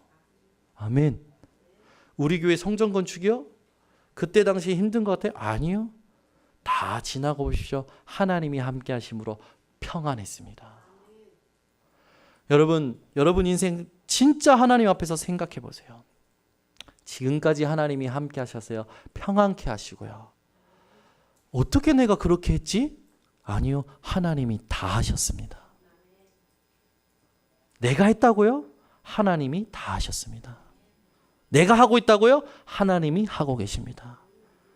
아멘. 우리 교회 성전 건축이요? 그때 당시 힘든 것 같아요? 아니요. 다 지나고 보십시오. 하나님이 함께 하심으로 평안했습니다. 여러분 인생 진짜 하나님 앞에서 생각해 보세요. 지금까지 하나님이 함께 하셨어요. 평안케 하시고요. 어떻게 내가 그렇게 했지? 아니요. 하나님이 다 하셨습니다. 내가 했다고요? 하나님이 다 하셨습니다. 내가 하고 있다고요? 하나님이 하고 계십니다.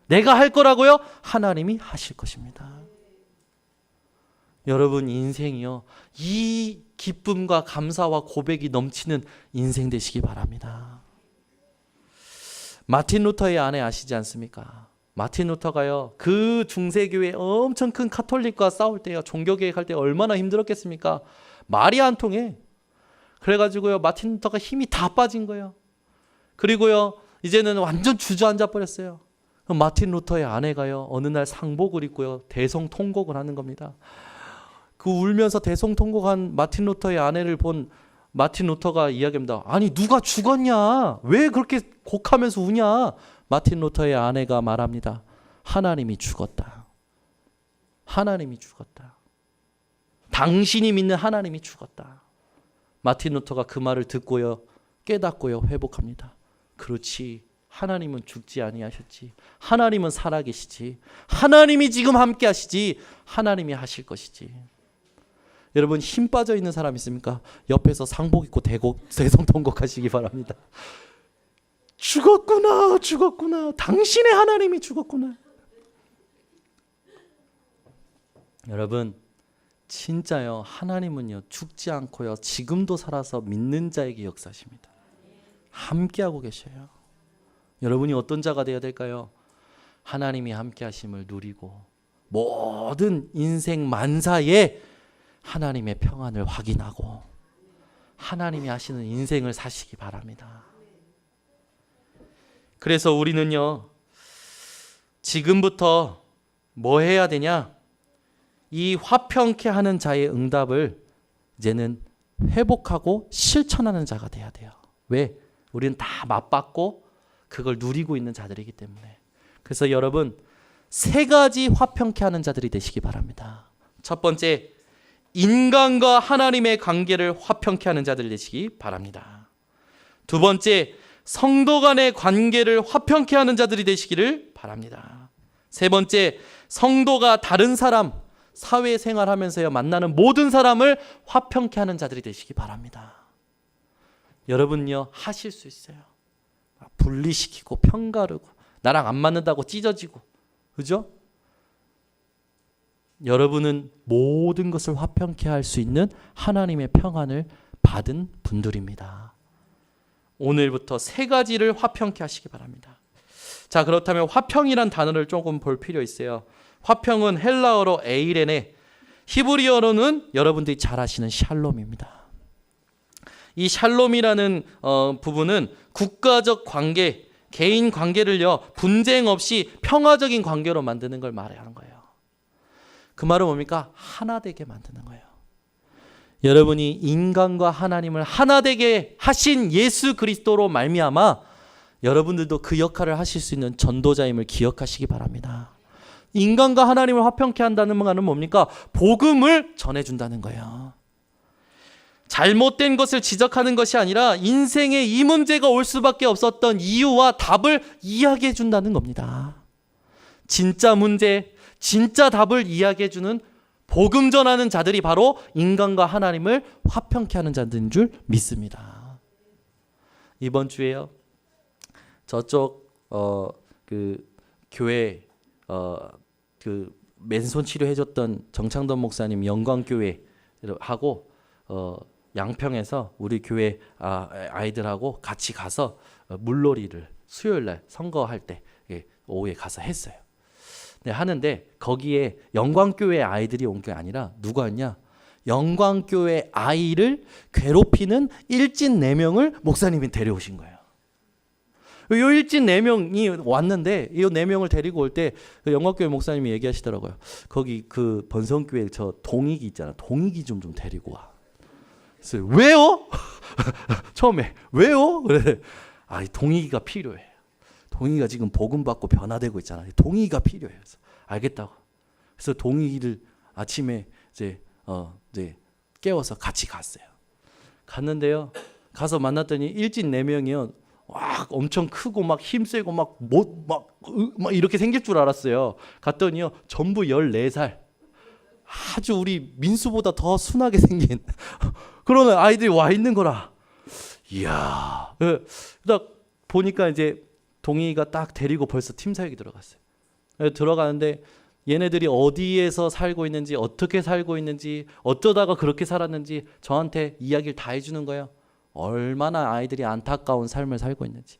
내가 할 거라고요? 하나님이 하실 것입니다. 여러분 인생이요, 이 기쁨과 감사와 고백이 넘치는 인생 되시기 바랍니다. 마틴 루터의 아내 아시지 않습니까? 마틴 루터가요, 그 중세교회 엄청 큰 카톨릭과 싸울 때요, 종교개혁 할 때 얼마나 힘들었겠습니까? 말이 안 통해. 그래가지고요, 마틴 루터가 힘이 다 빠진 거예요. 그리고요, 이제는 완전 주저앉아 버렸어요. 마틴 루터의 아내가요, 어느 날 상복을 입고요, 대성통곡을 하는 겁니다. 그 울면서 대성통곡한 마틴 루터의 아내를 본 마틴 루터가 이야기합니다. 아니 누가 죽었냐? 왜 그렇게 곡하면서 우냐? 마틴 루터의 아내가 말합니다. 하나님이 죽었다. 하나님이 죽었다. 당신이 믿는 하나님이 죽었다. 마틴 루터가 그 말을 듣고요, 깨닫고요, 회복합니다. 그렇지. 하나님은 죽지 아니하셨지. 하나님은 살아계시지. 하나님이 지금 함께 하시지. 하나님이 하실 것이지. 여러분 힘 빠져 있는 사람 있습니까? 옆에서 상복 입고 대성통곡 하시기 바랍니다. 죽었구나, 죽었구나. 당신의 하나님이 죽었구나. 여러분 진짜요, 하나님은요 죽지 않고요 지금도 살아서 믿는 자에게 역사하십니다. 함께하고 계셔요. 여러분이 어떤 자가 되어야 될까요? 하나님이 함께 하심을 누리고 모든 인생 만사에 하나님의 평안을 확인하고 하나님이 하시는 인생을 사시기 바랍니다. 그래서 우리는요, 지금부터 뭐 해야 되냐? 이 화평케 하는 자의 응답을 이제는 회복하고 실천하는 자가 돼야 돼요. 왜? 우리는 다 맛봤고 그걸 누리고 있는 자들이기 때문에. 그래서 여러분 3가지 화평케 하는 자들이 되시기 바랍니다. 첫 번째, 인간과 하나님의 관계를 화평케 하는 자들 되시기 바랍니다. 두 번째, 성도 간의 관계를 화평케 하는 자들이 되시기를 바랍니다. 세 번째, 성도가 다른 사람, 사회생활하면서 만나는 모든 사람을 화평케 하는 자들이 되시기 바랍니다. 여러분요 하실 수 있어요. 분리시키고 편가르고 나랑 안 맞는다고 찢어지고, 그죠? 여러분은 모든 것을 화평케 할 수 있는 하나님의 평안을 받은 분들입니다. 오늘부터 3가지를 화평케 하시기 바랍니다. 자, 그렇다면 화평이란 단어를 조금 볼 필요 있어요. 화평은 헬라어로 에이레네, 히브리어로는 여러분들이 잘 아시는 샬롬입니다. 이 샬롬이라는 부분은 국가적 관계, 개인 관계를요 분쟁 없이 평화적인 관계로 만드는 걸 말하는 거예요. 그 말은 뭡니까? 하나 되게 만드는 거예요. 여러분이 인간과 하나님을 하나 되게 하신 예수 그리스도로 말미암아 여러분들도 그 역할을 하실 수 있는 전도자임을 기억하시기 바랍니다. 인간과 하나님을 화평케 한다는 말은 뭡니까? 복음을 전해준다는 거예요. 잘못된 것을 지적하는 것이 아니라 인생에 이 문제가 올 수밖에 없었던 이유와 답을 이야기해 준다는 겁니다. 진짜 문제, 진짜 답을 이야기해 주는 복음 전하는 자들이 바로 인간과 하나님을 화평케 하는 자들인 줄 믿습니다. 이번 주에요, 저쪽 그 교회 그 맨손 치료해줬던 정창돈 목사님 영광교회하고 양평에서 우리 교회 아이들하고 같이 가서 물놀이를 수요일날 선거할 때 오후에 가서 했어요. 네, 하는데 거기에 영광교회 아이들이 온 게 아니라 누가 왔냐? 영광교회 아이를 괴롭히는 일진 4명을 목사님이 데려오신 거예요. 이 일진 4명이 왔는데 이 4명을 데리고 올 때 영광교회 목사님이 얘기하시더라고요. 거기 그 번성교회 저 동익이 있잖아. 동익이 좀 데리고 와. 그래서 왜요? 처음에 왜요? 그래. 동익이가 필요해. 동익이가 지금 복음 받고 변화되고 있잖아. 동익이가 필요해요. 그래서 알겠다고. 그래서 동익이를 아침에 이제 깨워서 같이 갔어요. 갔는데요. 가서 만났더니 일진 4명이요. 와, 엄청 크고 막 힘세고 막 이렇게 생길 줄 알았어요. 갔더니요. 전부 14살. 아주 우리 민수보다 더 순하게 생긴 그런 아이들이 와 있는 거라. 이야. 딱 보니까 이제 동희가 딱 데리고 벌써 팀 사역이 들어갔어요. 들어가는데 얘네들이 어디에서 살고 있는지, 어떻게 살고 있는지, 어쩌다가 그렇게 살았는지 저한테 이야기를 다 해주는 거예요. 얼마나 아이들이 안타까운 삶을 살고 있는지.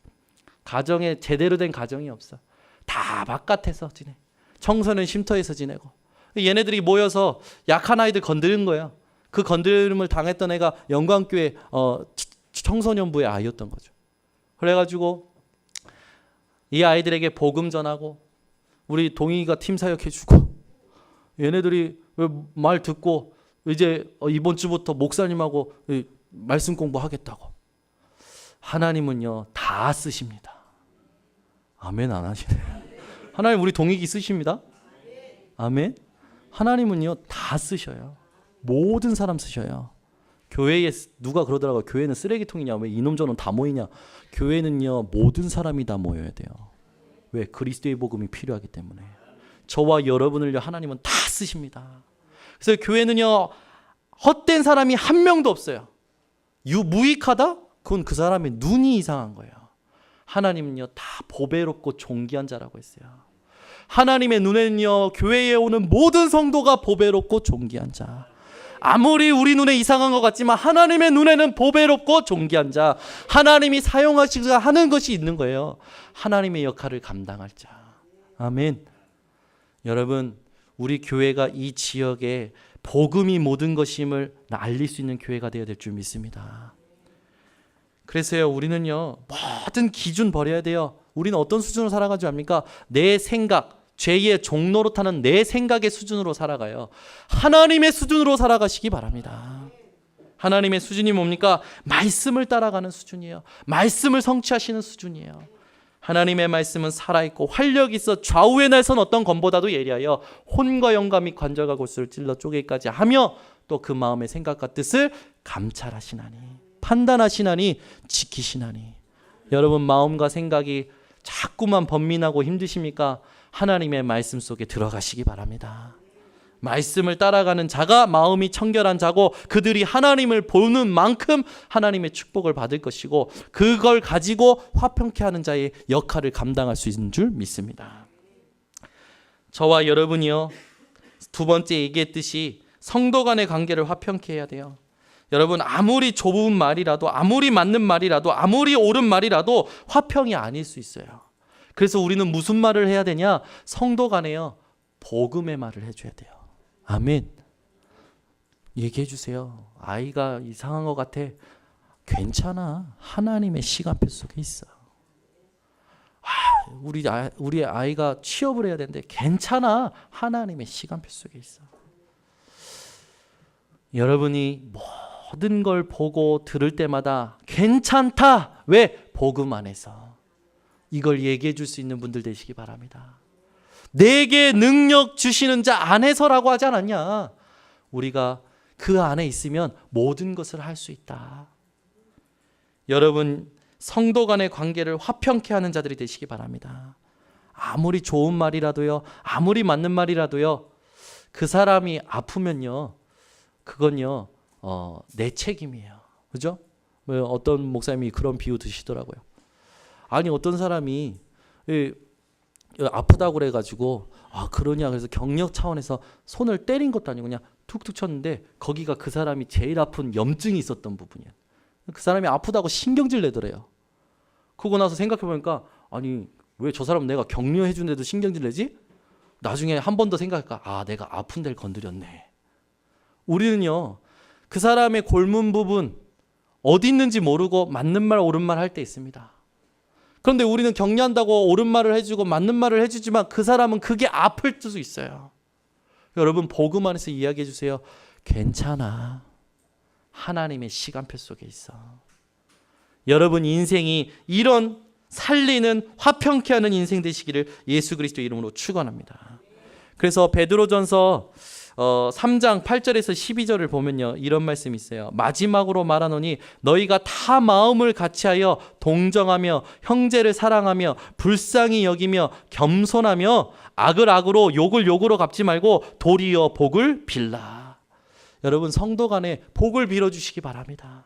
가정에 제대로 된 가정이 없어. 다 바깥에서 지내. 청소년 쉼터에서 지내고. 얘네들이 모여서 약한 아이들 건드리는 거예요. 그 건드림을 당했던 애가 영광교회 청소년부의 아이였던 거죠. 그래가지고 이 아이들에게 복음 전하고 우리 동희가 팀 사역해주고 얘네들이 말 듣고 이제 이번 주부터 목사님하고 말씀 공부하겠다고. 하나님은요 다 쓰십니다. 아멘 안 하시네. 하나님 우리 동익이 쓰십니다. 아멘. 하나님은요 다 쓰셔요. 모든 사람 쓰셔요. 교회에 누가 그러더라고요. 교회는 쓰레기통이냐, 왜 이놈 저놈 다 모이냐. 교회는요 모든 사람이 다 모여야 돼요. 왜? 그리스도의 복음이 필요하기 때문에. 저와 여러분을요 하나님은 다 쓰십니다. 그래서 교회는요 헛된 사람이 한 명도 없어요. 무익하다? 그건 그 사람의 눈이 이상한 거예요. 하나님은요 다 보배롭고 존귀한 자라고 했어요. 하나님의 눈에는요 교회에 오는 모든 성도가 보배롭고 존귀한 자. 아무리 우리 눈에 이상한 것 같지만 하나님의 눈에는 보배롭고 존귀한 자. 하나님이 사용하시고자 하는 것이 있는 거예요. 하나님의 역할을 감당할 자. 아멘. 여러분, 우리 교회가 이 지역에 복음이 모든 것임을 알릴 수 있는 교회가 되어야 될 줄 믿습니다. 그래서요 우리는요 모든 기준 버려야 돼요. 우리는 어떤 수준으로 살아가지 않습니까? 내 생각, 죄의 종로로 타는 내 생각의 수준으로 살아가요. 하나님의 수준으로 살아가시기 바랍니다. 하나님의 수준이 뭡니까? 말씀을 따라가는 수준이에요. 말씀을 성취하시는 수준이에요. 하나님의 말씀은 살아있고 활력이 있어 좌우의 날선 어떤 검보다도 예리하여 혼과 영감이 관절과 골수를 찔러 쪼개기까지 하며 또 그 마음의 생각과 뜻을 감찰하시나니, 판단하시나니, 지키시나니. 여러분 마음과 생각이 자꾸만 번민하고 힘드십니까? 하나님의 말씀 속에 들어가시기 바랍니다. 말씀을 따라가는 자가 마음이 청결한 자고 그들이 하나님을 보는 만큼 하나님의 축복을 받을 것이고 그걸 가지고 화평케 하는 자의 역할을 감당할 수 있는 줄 믿습니다. 저와 여러분이요 2번째 얘기했듯이 성도 간의 관계를 화평케 해야 돼요. 여러분 아무리 좁은 말이라도 아무리 맞는 말이라도 아무리 옳은 말이라도 화평이 아닐 수 있어요. 그래서 우리는 무슨 말을 해야 되냐? 성도 간에요 복음의 말을 해줘야 돼요. 아멘. 얘기해 주세요. 아이가 이상한 것 같아. 괜찮아. 하나님의 시간표 속에 있어. 우리 아이가 취업을 해야 되는데 괜찮아. 하나님의 시간표 속에 있어. 여러분이 모든 걸 보고 들을 때마다 괜찮다. 왜? 복음 안에서. 이걸 얘기해 줄 수 있는 분들 되시기 바랍니다. 내게 능력 주시는 자 안에서라고 하지 않았냐? 우리가 그 안에 있으면 모든 것을 할 수 있다. 여러분, 성도 간의 관계를 화평케 하는 자들이 되시기 바랍니다. 아무리 좋은 말이라도요, 아무리 맞는 말이라도요, 그 사람이 아프면요, 그건요, 내 책임이에요. 그죠? 어떤 목사님이 그런 비유 드시더라고요. 아니, 어떤 사람이 아프다고 그래가지고, 그러냐, 그래서 경력 차원에서 손을 때린 것도 아니고 그냥 툭툭 쳤는데, 거기가 그 사람이 제일 아픈 염증이 있었던 부분이에요. 그 사람이 아프다고 신경질 내더래요. 그러고 나서 생각해보니까, 아니, 왜 저 사람 내가 격려해 주는데도 신경질 내지? 나중에 한 번 더 생각할까? 내가 아픈 데를 건드렸네. 우리는요, 그 사람의 골문 부분 어디 있는지 모르고 맞는 말 옳은 말 할 때 있습니다. 그런데 우리는 격려한다고 옳은 말을 해주고 맞는 말을 해주지만 그 사람은 그게 아플 수도 있어요. 여러분, 복음 안에서 이야기해 주세요. 괜찮아. 하나님의 시간표 속에 있어. 여러분 인생이 이런 살리는 화평케 하는 인생 되시기를 예수 그리스도 이름으로 축원합니다. 그래서 베드로전서 3장 8절에서 12절을 보면요, 이런 말씀이 있어요. 마지막으로 말하노니 너희가 다 마음을 같이하여 동정하며 형제를 사랑하며 불쌍히 여기며 겸손하며 악을 악으로 욕을 욕으로 갚지 말고 도리어 복을 빌라. 여러분, 성도 간에 복을 빌어주시기 바랍니다.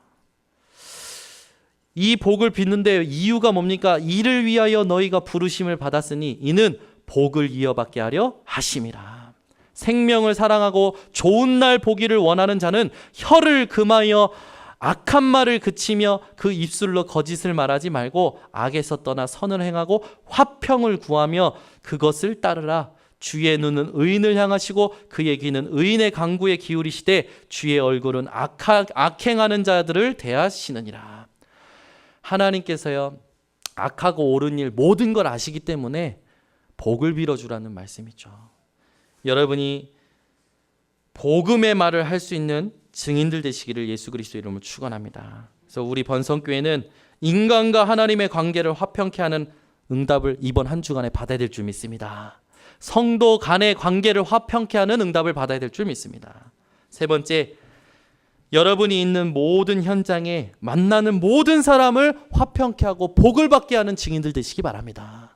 이 복을 빚는데 이유가 뭡니까? 이를 위하여 너희가 부르심을 받았으니 이는 복을 이어받게 하려 하심이라. 생명을 사랑하고 좋은 날 보기를 원하는 자는 혀를 금하여 악한 말을 그치며 그 입술로 거짓을 말하지 말고 악에서 떠나 선을 행하고 화평을 구하며 그것을 따르라. 주의 눈은 의인을 향하시고 그의 귀는 의인의 간구에 기울이시되 주의 얼굴은 악행하는 자들을 대하시느니라. 하나님께서요, 악하고 옳은 일 모든 걸 아시기 때문에 복을 빌어주라는 말씀이죠. 여러분이 복음의 말을 할 수 있는 증인들 되시기를 예수 그리스도 이름으로 축원합니다. 그래서 우리 번성교회는 인간과 하나님의 관계를 화평케 하는 응답을 이번 한 주간에 받아야 될 줄 믿습니다. 성도 간의 관계를 화평케 하는 응답을 받아야 될 줄 믿습니다. 세 번째, 여러분이 있는 모든 현장에 만나는 모든 사람을 화평케 하고 복을 받게 하는 증인들 되시기 바랍니다.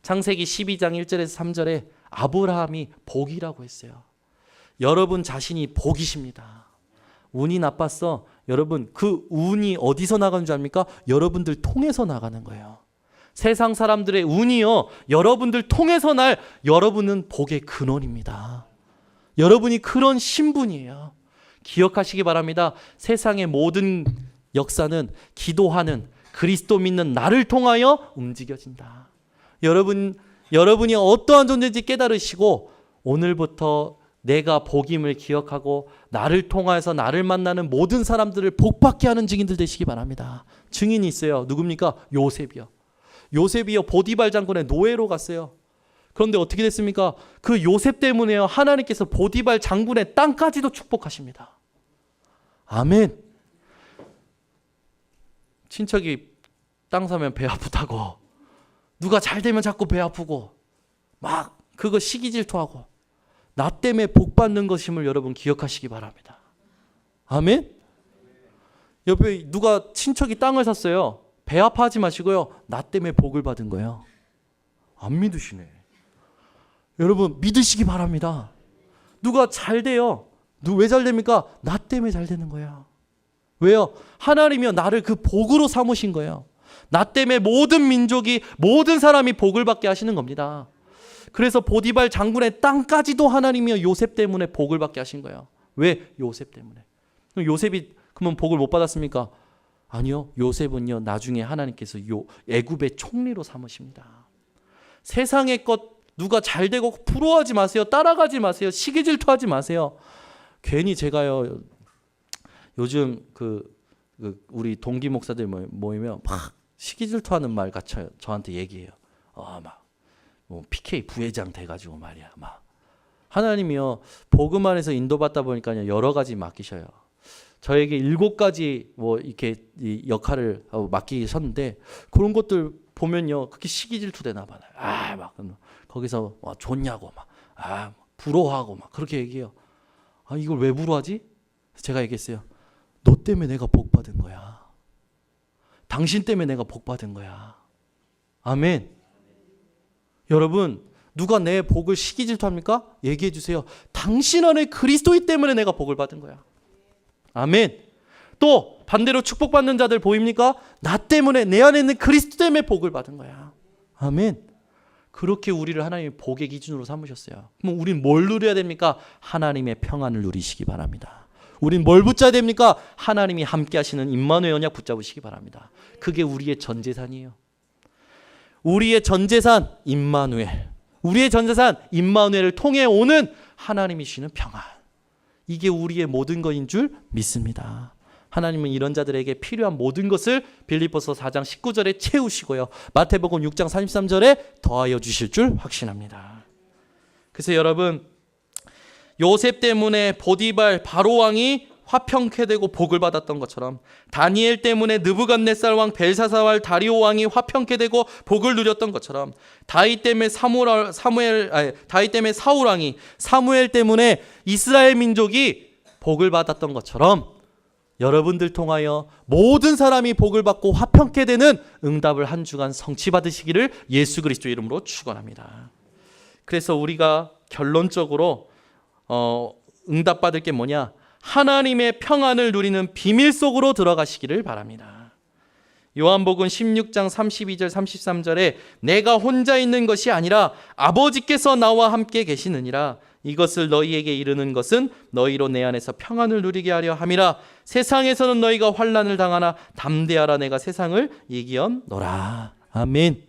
창세기 12장 1절에서 3절에 아브라함이 복이라고 했어요. 여러분 자신이 복이십니다. 운이 나빴어. 여러분, 그 운이 어디서 나가는 줄 압니까? 여러분들 통해서 나가는 거예요. 세상 사람들의 운이요, 여러분들 통해서 날 여러분은 복의 근원입니다. 여러분이 그런 신분이에요. 기억하시기 바랍니다. 세상의 모든 역사는 기도하는 그리스도 믿는 나를 통하여 움직여진다. 여러분이 어떠한 존재인지 깨달으시고 오늘부터 내가 복임을 기억하고 나를 통하여서 나를 만나는 모든 사람들을 복받게 하는 증인들 되시기 바랍니다. 증인이 있어요. 누굽니까? 요셉이요. 요셉이요, 보디발 장군의 노예로 갔어요. 그런데 어떻게 됐습니까? 그 요셉 때문에요, 하나님께서 보디발 장군의 땅까지도 축복하십니다. 아멘. 친척이 땅 사면 배 아프다고, 누가 잘 되면 자꾸 배 아프고 막 그거 시기 질투하고, 나 때문에 복 받는 것임을 여러분 기억하시기 바랍니다. 아멘. 옆에 누가 친척이 땅을 샀어요. 배 아파하지 마시고요, 나 때문에 복을 받은 거예요. 안 믿으시네. 여러분 믿으시기 바랍니다. 누가 잘 돼요. 왜 잘 됩니까? 나 때문에 잘 되는 거야. 왜요? 하나님이요, 나를 그 복으로 삼으신 거예요. 나 때문에 모든 민족이, 모든 사람이 복을 받게 하시는 겁니다. 그래서 보디발 장군의 땅까지도 하나님이요, 요셉 때문에 복을 받게 하신 거예요. 왜? 요셉 때문에. 요셉이 그러면 복을 못 받았습니까? 아니요. 요셉은요, 나중에 하나님께서 애굽의 총리로 삼으십니다. 세상의 것 누가 잘 되고 부러워하지 마세요. 따라가지 마세요. 시기 질투하지 마세요. 괜히 제가요, 요즘 우리 동기 목사들 모이면 막 시기 질투하는 말 같이 저한테 얘기해요. 막 PK 부회장 돼가지고 말이야. 막 하나님이요, 복음 안에서 인도받다 보니까 여러 가지 맡기셔요. 저에게 7가지 이렇게 이 역할을 맡기셨는데, 그런 것들 보면요, 그렇게 시기 질투되나 봐요. 막 거기서 좋냐고 막 부러워하고 막 그렇게 얘기해요. 이걸 왜 부러워하지? 제가 얘기했어요. 너 때문에 내가 복 받은 거야. 당신 때문에 내가 복 받은 거야. 아멘. 여러분, 누가 내 복을 시기 질투합니까? 얘기해 주세요. 당신 안에 그리스도이 때문에 내가 복을 받은 거야. 아멘. 또 반대로 축복받는 자들 보입니까? 나 때문에, 내 안에 있는 그리스도 때문에 복을 받은 거야. 아멘. 그렇게 우리를 하나님의 복의 기준으로 삼으셨어요. 그럼 우린 뭘 누려야 됩니까? 하나님의 평안을 누리시기 바랍니다. 우린 뭘 붙잡아야 됩니까? 하나님이 함께 하시는 임마누엘 언약 붙잡으시기 바랍니다. 그게 우리의 전 재산이에요. 우리의 전 재산 임마누엘. 우리의 전 재산 임마누엘을 통해 오는 하나님이 주시는 평안. 이게 우리의 모든 것인 줄 믿습니다. 하나님은 이런 자들에게 필요한 모든 것을 빌립보서 4장 19절에 채우시고요. 마태복음 6장 33절에 더하여 주실 줄 확신합니다. 그래서 여러분, 요셉 때문에 보디발 바로 왕이 화평케 되고 복을 받았던 것처럼, 다니엘 때문에 느부갓네살 왕, 벨사사왈, 다리오 왕이 화평케 되고 복을 누렸던 것처럼, 다윗 때문에 사울 왕이, 사무엘 때문에 이스라엘 민족이 복을 받았던 것처럼, 여러분들 통하여 모든 사람이 복을 받고 화평케 되는 응답을 한 주간 성취 받으시기를 예수 그리스도 이름으로 축원합니다. 그래서 우리가 결론적으로 응답받을 게 뭐냐? 하나님의 평안을 누리는 비밀 속으로 들어가시기를 바랍니다. 요한복음 16장 32절 33절에 내가 혼자 있는 것이 아니라 아버지께서 나와 함께 계시느니라. 이것을 너희에게 이르는 것은 너희로 내 안에서 평안을 누리게 하려 함이라. 세상에서는 너희가 환난을 당하나 담대하라. 내가 세상을 이기었노라. 아멘.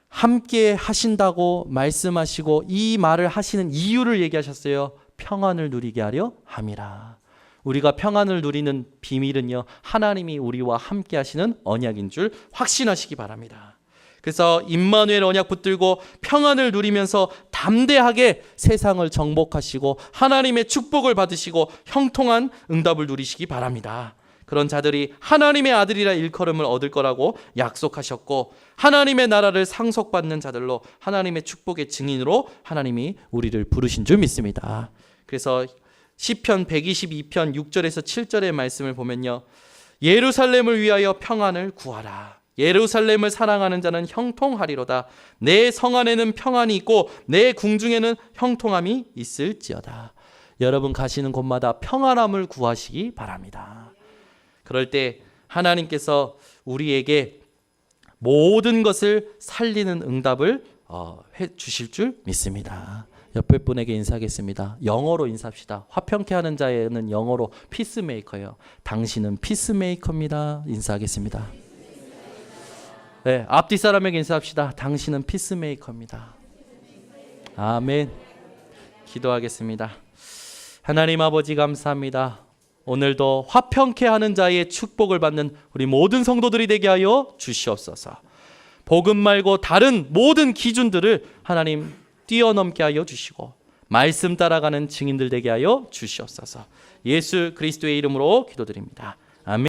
함께 하신다고 말씀하시고 이 말을 하시는 이유를 얘기하셨어요. 평안을 누리게 하려 함이라. 우리가 평안을 누리는 비밀은요, 하나님이 우리와 함께 하시는 언약인 줄 확신하시기 바랍니다. 그래서 임마누엘 언약 붙들고 평안을 누리면서 담대하게 세상을 정복하시고 하나님의 축복을 받으시고 형통한 응답을 누리시기 바랍니다. 그런 자들이 하나님의 아들이라 일컬음을 얻을 거라고 약속하셨고, 하나님의 나라를 상속받는 자들로 하나님의 축복의 증인으로 하나님이 우리를 부르신 줄 믿습니다. 그래서 시편 122편 6절에서 7절의 말씀을 보면요, 예루살렘을 위하여 평안을 구하라. 예루살렘을 사랑하는 자는 형통하리로다. 내 성 안에는 평안이 있고 내 궁중에는 형통함이 있을지어다. 여러분 가시는 곳마다 평안함을 구하시기 바랍니다. 그럴 때 하나님께서 우리에게 모든 것을 살리는 응답을 해 주실 줄 믿습니다. 옆에 분에게 인사하겠습니다. 영어로 인사합시다. 화평케 하는 자에는 영어로 피스메이커예요. 당신은 피스메이커입니다. 인사하겠습니다. 네, 앞뒤 사람에게 인사합시다. 당신은 피스메이커입니다. 아멘. 기도하겠습니다. 하나님 아버지 감사합니다. 오늘도 화평케 하는 자의 축복을 받는 우리 모든 성도들이 되게 하여 주시옵소서. 복음 말고 다른 모든 기준들을 하나님 뛰어넘게 하여 주시고 말씀 따라가는 증인들 되게 하여 주시옵소서. 예수 그리스도의 이름으로 기도드립니다.